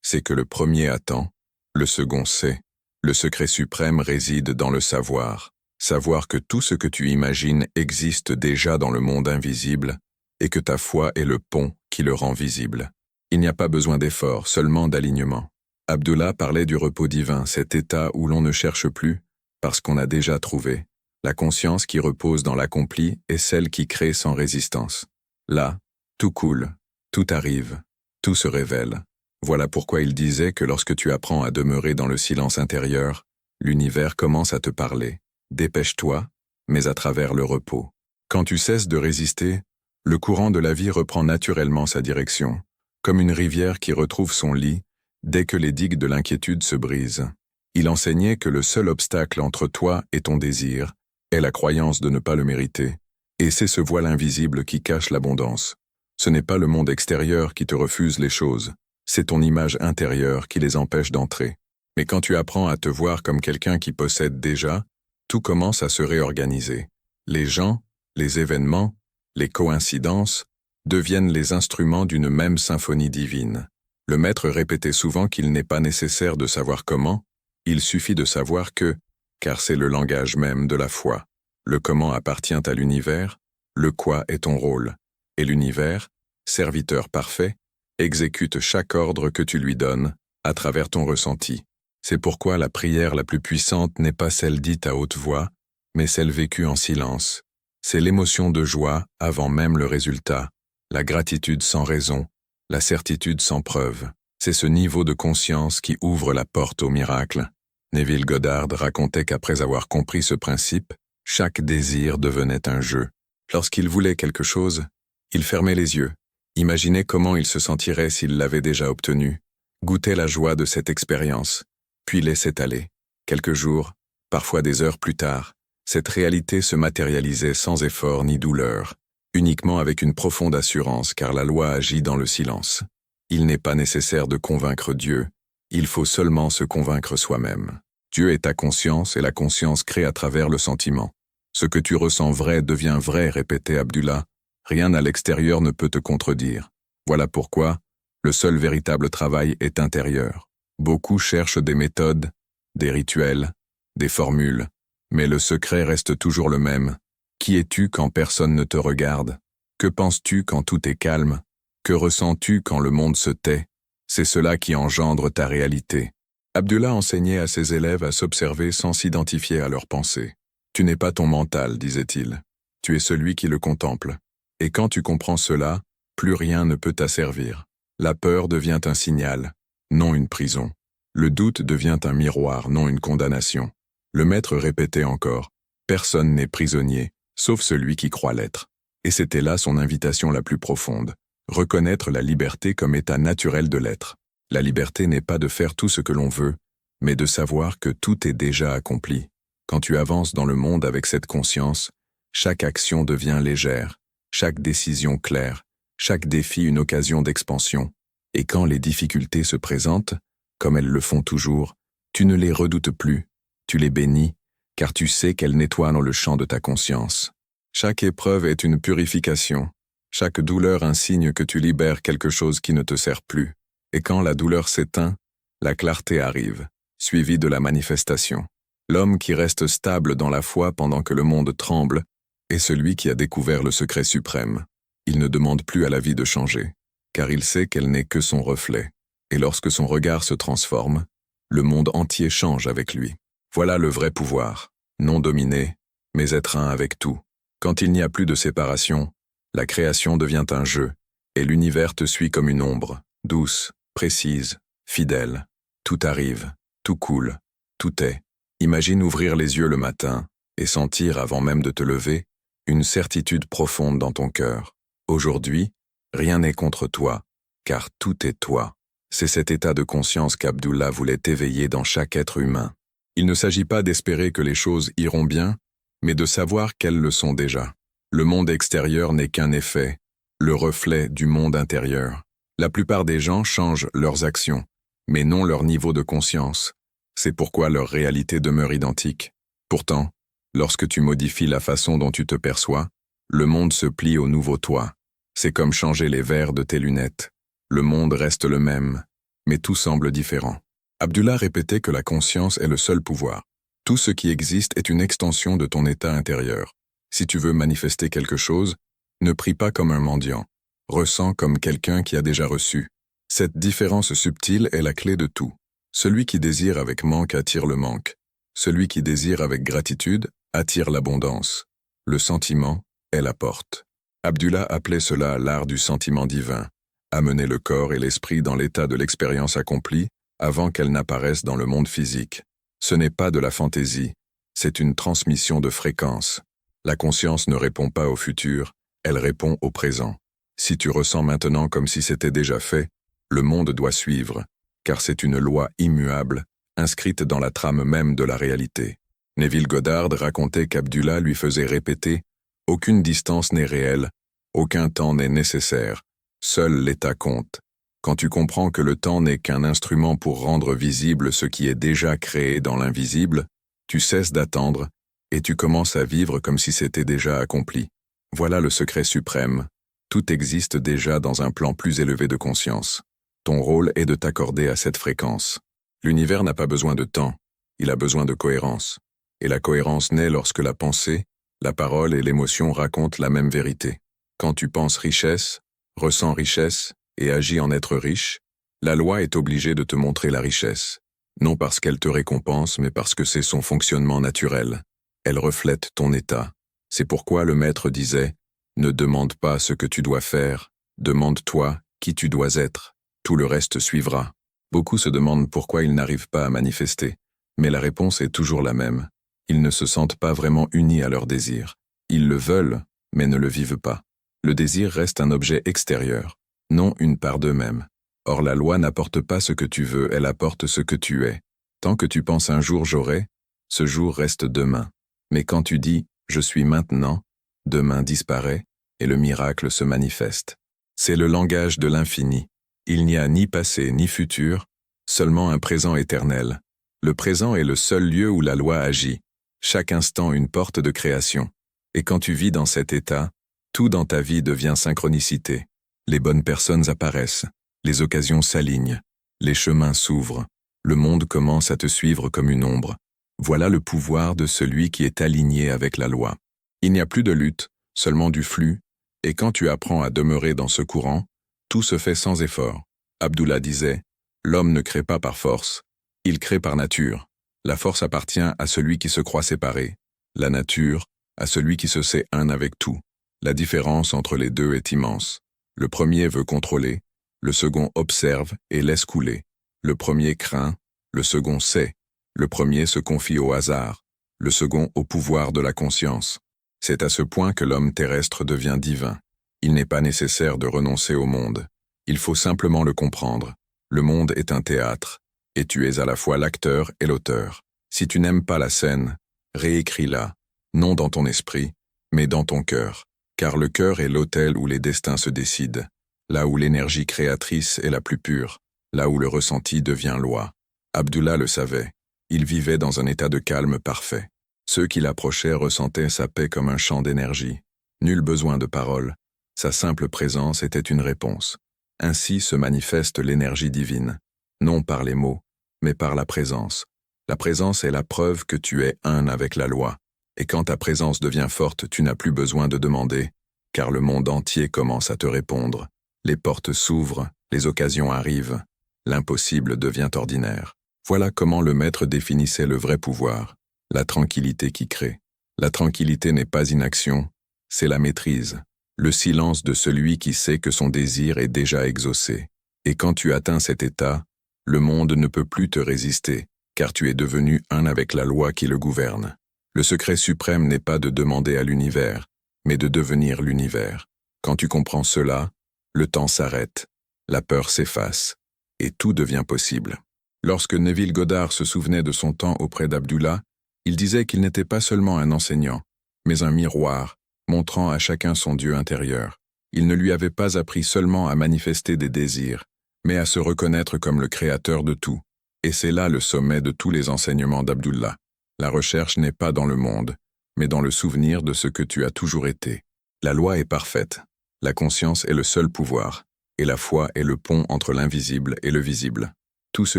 c'est que le premier attend, le second sait. Le secret suprême réside dans le savoir. Savoir que tout ce que tu imagines existe déjà dans le monde invisible et que ta foi est le pont qui le rend visible. Il n'y a pas besoin d'effort, seulement d'alignement. Abdullah parlait du repos divin, cet état où l'on ne cherche plus, parce qu'on a déjà trouvé. La conscience qui repose dans l'accompli est celle qui crée sans résistance. Là, tout coule, tout arrive, tout se révèle. Voilà pourquoi il disait que lorsque tu apprends à demeurer dans le silence intérieur, l'univers commence à te parler. Dépêche-toi, mais à travers le repos. Quand tu cesses de résister, le courant de la vie reprend naturellement sa direction, comme une rivière qui retrouve son lit dès que les digues de l'inquiétude se brisent. Il enseignait que le seul obstacle entre toi et ton désir est la croyance de ne pas le mériter, et c'est ce voile invisible qui cache l'abondance. Ce n'est pas le monde extérieur qui te refuse les choses, c'est ton image intérieure qui les empêche d'entrer. Mais quand tu apprends à te voir comme quelqu'un qui possède déjà, tout commence à se réorganiser. Les gens, les événements, les coïncidences deviennent les instruments d'une même symphonie divine. Le maître répétait souvent qu'il n'est pas nécessaire de savoir comment, il suffit de savoir que, car c'est le langage même de la foi. Le comment appartient à l'univers, le quoi est ton rôle, et l'univers, serviteur parfait, exécute chaque ordre que tu lui donnes, à travers ton ressenti. C'est pourquoi la prière la plus puissante n'est pas celle dite à haute voix, mais celle vécue en silence. C'est l'émotion de joie avant même le résultat, la gratitude sans raison, la certitude sans preuve. C'est ce niveau de conscience qui ouvre la porte au miracle. Neville Goddard racontait qu'après avoir compris ce principe, chaque désir devenait un jeu. Lorsqu'il voulait quelque chose, il fermait les yeux, imaginait comment il se sentirait s'il l'avait déjà obtenu, goûtait la joie de cette expérience, puis laissait aller. Quelques jours, parfois des heures plus tard, cette réalité se matérialisait sans effort ni douleur, uniquement avec une profonde assurance car la loi agit dans le silence. Il n'est pas nécessaire de convaincre Dieu, il faut seulement se convaincre soi-même. Dieu est ta conscience et la conscience crée à travers le sentiment. Ce que tu ressens vrai devient vrai, répétait Abdullah. Rien à l'extérieur ne peut te contredire. Voilà pourquoi le seul véritable travail est intérieur. Beaucoup cherchent des méthodes, des rituels, des formules, mais le secret reste toujours le même. Qui es-tu quand personne ne te regarde? Que penses-tu quand tout est calme? Que ressens-tu quand le monde se tait? C'est cela qui engendre ta réalité. Abdullah enseignait à ses élèves à s'observer sans s'identifier à leurs pensées. Tu n'es pas ton mental, disait-il. Tu es celui qui le contemple. Et quand tu comprends cela, plus rien ne peut t'asservir. La peur devient un signal, non une prison. Le doute devient un miroir, non une condamnation. Le maître répétait encore, « Personne n'est prisonnier, sauf celui qui croit l'être. » Et c'était là son invitation la plus profonde, reconnaître la liberté comme état naturel de l'être. La liberté n'est pas de faire tout ce que l'on veut, mais de savoir que tout est déjà accompli. Quand tu avances dans le monde avec cette conscience, chaque action devient légère, chaque décision claire, chaque défi une occasion d'expansion. Et quand les difficultés se présentent, comme elles le font toujours, tu ne les redoutes plus, tu les bénis, car tu sais qu'elles nettoient dans le champ de ta conscience. Chaque épreuve est une purification, chaque douleur un signe que tu libères quelque chose qui ne te sert plus. Et quand la douleur s'éteint, la clarté arrive, suivie de la manifestation. L'homme qui reste stable dans la foi pendant que le monde tremble est celui qui a découvert le secret suprême. Il ne demande plus à la vie de changer, car il sait qu'elle n'est que son reflet. Et lorsque son regard se transforme, le monde entier change avec lui. Voilà le vrai pouvoir, non dominer, mais être un avec tout. Quand il n'y a plus de séparation, la création devient un jeu, et l'univers te suit comme une ombre, douce, précise, fidèle. Tout arrive, tout coule, tout est. Imagine ouvrir les yeux le matin et sentir, avant même de te lever, une certitude profonde dans ton cœur. Aujourd'hui, rien n'est contre toi, car tout est toi. C'est cet état de conscience qu'Abdullah voulait éveiller dans chaque être humain. Il ne s'agit pas d'espérer que les choses iront bien, mais de savoir qu'elles le sont déjà. Le monde extérieur n'est qu'un effet, le reflet du monde intérieur. La plupart des gens changent leurs actions, mais non leur niveau de conscience. C'est pourquoi leur réalité demeure identique. Pourtant, lorsque tu modifies la façon dont tu te perçois, Le monde se plie au nouveau toi. C'est comme changer les verres de tes lunettes. Le monde reste le même, mais tout semble différent. Abdullah répétait que la conscience est le seul pouvoir. Tout ce qui existe est une extension de ton état intérieur. Si tu veux manifester quelque chose, ne prie pas comme un mendiant. Ressens comme quelqu'un qui a déjà reçu. Cette différence subtile est la clé de tout. Celui qui désire avec manque attire le manque. Celui qui désire avec gratitude attire l'abondance. Le sentiment est la porte. Abdullah appelait cela l'art du sentiment divin, amener le corps et l'esprit dans l'état de l'expérience accomplie avant qu'elle n'apparaisse dans le monde physique. Ce n'est pas de la fantaisie, c'est une transmission de fréquences. La conscience ne répond pas au futur, elle répond au présent. Si tu ressens maintenant comme si c'était déjà fait, le monde doit suivre, car c'est une loi immuable, inscrite dans la trame même de la réalité. Neville Goddard racontait qu'Abdullah lui faisait répéter « Aucune distance n'est réelle, aucun temps n'est nécessaire, seul l'état compte. Quand tu comprends que le temps n'est qu'un instrument pour rendre visible ce qui est déjà créé dans l'invisible, tu cesses d'attendre et tu commences à vivre comme si c'était déjà accompli. Voilà le secret suprême. Tout existe déjà dans un plan plus élevé de conscience. Ton rôle est de t'accorder à cette fréquence. L'univers n'a pas besoin de temps, il a besoin de cohérence. Et la cohérence naît lorsque la pensée, la parole et l'émotion racontent la même vérité. Quand tu penses richesse, ressens richesse et agis en être riche, la loi est obligée de te montrer la richesse. Non parce qu'elle te récompense, mais parce que c'est son fonctionnement naturel. Elle reflète ton état. C'est pourquoi le maître disait « Ne demande pas ce que tu dois faire, demande-toi qui tu dois être. Tout le reste suivra. » Beaucoup se demandent pourquoi ils n'arrivent pas à manifester, mais la réponse est toujours la même. Ils ne se sentent pas vraiment unis à leur désir. Ils le veulent, mais ne le vivent pas. Le désir reste un objet extérieur, non une part d'eux-mêmes. Or la loi n'apporte pas ce que tu veux, elle apporte ce que tu es. Tant que tu penses un jour j'aurai, ce jour reste demain. Mais quand tu dis « je suis maintenant », demain disparaît et le miracle se manifeste. C'est le langage de l'infini. Il n'y a ni passé ni futur, seulement un présent éternel. Le présent est le seul lieu où la loi agit. Chaque instant une porte de création. Et quand tu vis dans cet état, tout dans ta vie devient synchronicité. Les bonnes personnes apparaissent, les occasions s'alignent, les chemins s'ouvrent, le monde commence à te suivre comme une ombre. Voilà le pouvoir de celui qui est aligné avec la loi. Il n'y a plus de lutte, seulement du flux, et quand tu apprends à demeurer dans ce courant, tout se fait sans effort. Abdullah disait, « L'homme ne crée pas par force, il crée par nature. La force appartient à celui qui se croit séparé, la nature à celui qui se sait un avec tout. La différence entre les deux est immense. Le premier veut contrôler, le second observe et laisse couler. Le premier craint, le second sait. Le premier se confie au hasard, le second au pouvoir de la conscience. C'est à ce point que l'homme terrestre devient divin. Il n'est pas nécessaire de renoncer au monde. Il faut simplement le comprendre. Le monde est un théâtre, et tu es à la fois l'acteur et l'auteur. Si tu n'aimes pas la scène, réécris-la, non dans ton esprit, mais dans ton cœur. Car le cœur est l'autel où les destins se décident, là où l'énergie créatrice est la plus pure, là où le ressenti devient loi. Abdullah le savait. Il vivait dans un état de calme parfait. Ceux qui l'approchaient ressentaient sa paix comme un champ d'énergie. Nul besoin de paroles. Sa simple présence était une réponse. Ainsi se manifeste l'énergie divine, non par les mots, mais par la présence. La présence est la preuve que tu es un avec la loi. Et quand ta présence devient forte, tu n'as plus besoin de demander, car le monde entier commence à te répondre. Les portes s'ouvrent, les occasions arrivent. L'impossible devient ordinaire. Voilà comment le maître définissait le vrai pouvoir, la tranquillité qui crée. La tranquillité n'est pas inaction, c'est la maîtrise, le silence de celui qui sait que son désir est déjà exaucé. Et quand tu atteins cet état, le monde ne peut plus te résister, car tu es devenu un avec la loi qui le gouverne. Le secret suprême n'est pas de demander à l'univers, mais de devenir l'univers. Quand tu comprends cela, le temps s'arrête, la peur s'efface, et tout devient possible. Lorsque Neville Goddard se souvenait de son temps auprès d'Abdullah, il disait qu'il n'était pas seulement un enseignant, mais un miroir, montrant à chacun son Dieu intérieur. Il ne lui avait pas appris seulement à manifester des désirs, mais à se reconnaître comme le créateur de tout. Et c'est là le sommet de tous les enseignements d'Abdullah. La recherche n'est pas dans le monde, mais dans le souvenir de ce que tu as toujours été. La loi est parfaite. La conscience est le seul pouvoir, et la foi est le pont entre l'invisible et le visible. Tout ce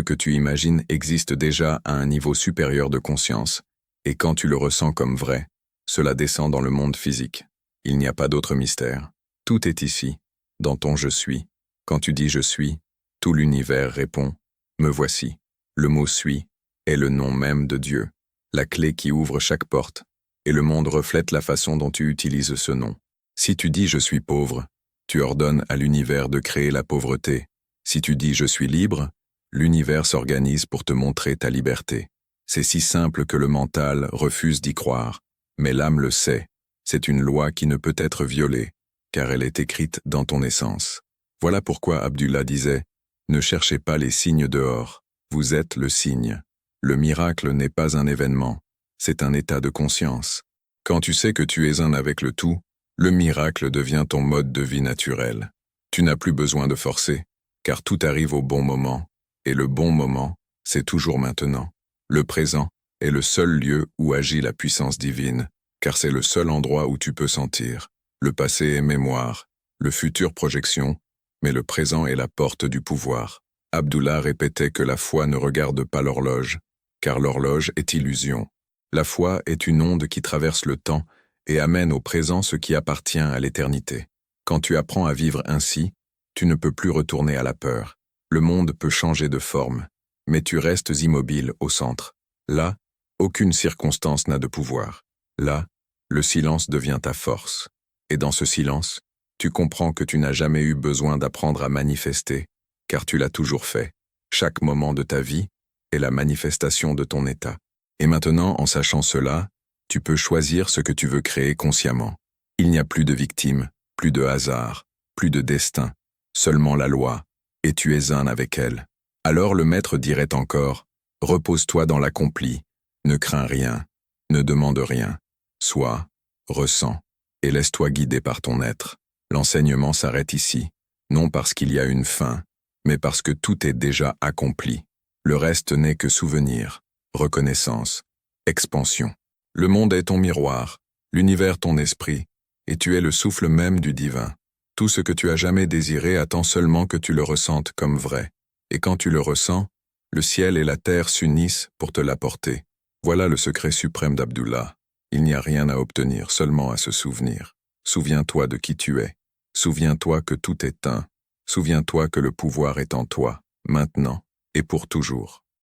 que tu imagines existe déjà à un niveau supérieur de conscience, et quand tu le ressens comme vrai, cela descend dans le monde physique. Il n'y a pas d'autre mystère. Tout est ici, dans ton je suis. Quand tu dis je suis, tout l'univers répond « Me voici ». Le mot « suis » est le nom même de Dieu, la clé qui ouvre chaque porte, et le monde reflète la façon dont tu utilises ce nom. Si tu dis « je suis pauvre », tu ordonnes à l'univers de créer la pauvreté. Si tu dis « je suis libre », l'univers s'organise pour te montrer ta liberté. C'est si simple que le mental refuse d'y croire, mais l'âme le sait. C'est une loi qui ne peut être violée, car elle est écrite dans ton essence. Voilà pourquoi Abdullah disait « Ne cherchez pas les signes dehors, vous êtes le signe. Le miracle n'est pas un événement, c'est un état de conscience. Quand tu sais que tu es un avec le tout, le miracle devient ton mode de vie naturel. Tu n'as plus besoin de forcer, car tout arrive au bon moment, et le bon moment, c'est toujours maintenant. Le présent est le seul lieu où agit la puissance divine, car c'est le seul endroit où tu peux sentir. Le passé est mémoire, le futur projection, mais le présent est la porte du pouvoir. Abdullah répétait que la foi ne regarde pas l'horloge, car l'horloge est illusion. La foi est une onde qui traverse le temps et amène au présent ce qui appartient à l'éternité. Quand tu apprends à vivre ainsi, tu ne peux plus retourner à la peur. Le monde peut changer de forme, mais tu restes immobile au centre. Là, aucune circonstance n'a de pouvoir. Là, le silence devient ta force. Et dans ce silence, tu comprends que tu n'as jamais eu besoin d'apprendre à manifester, car tu l'as toujours fait. Chaque moment de ta vie est la manifestation de ton état. Et maintenant, en sachant cela, tu peux choisir ce que tu veux créer consciemment. Il n'y a plus de victimes, plus de hasard, plus de destin, seulement la loi, et tu es un avec elle. Alors le maître dirait encore, « Repose-toi dans l'accompli, ne crains rien, ne demande rien, sois, ressens, et laisse-toi guider par ton être. » L'enseignement s'arrête ici, non parce qu'il y a une fin, mais parce que tout est déjà accompli. Le reste n'est que souvenir, reconnaissance, expansion. Le monde est ton miroir, l'univers ton esprit, et tu es le souffle même du divin. Tout ce que tu as jamais désiré attend seulement que tu le ressentes comme vrai. Et quand tu le ressens, le ciel et la terre s'unissent pour te l'apporter. Voilà le secret suprême d'Abdullah. Il n'y a rien à obtenir, seulement à se souvenir. Souviens-toi de qui tu es. Souviens-toi que tout est un. Souviens-toi que le pouvoir est en toi, maintenant et pour toujours.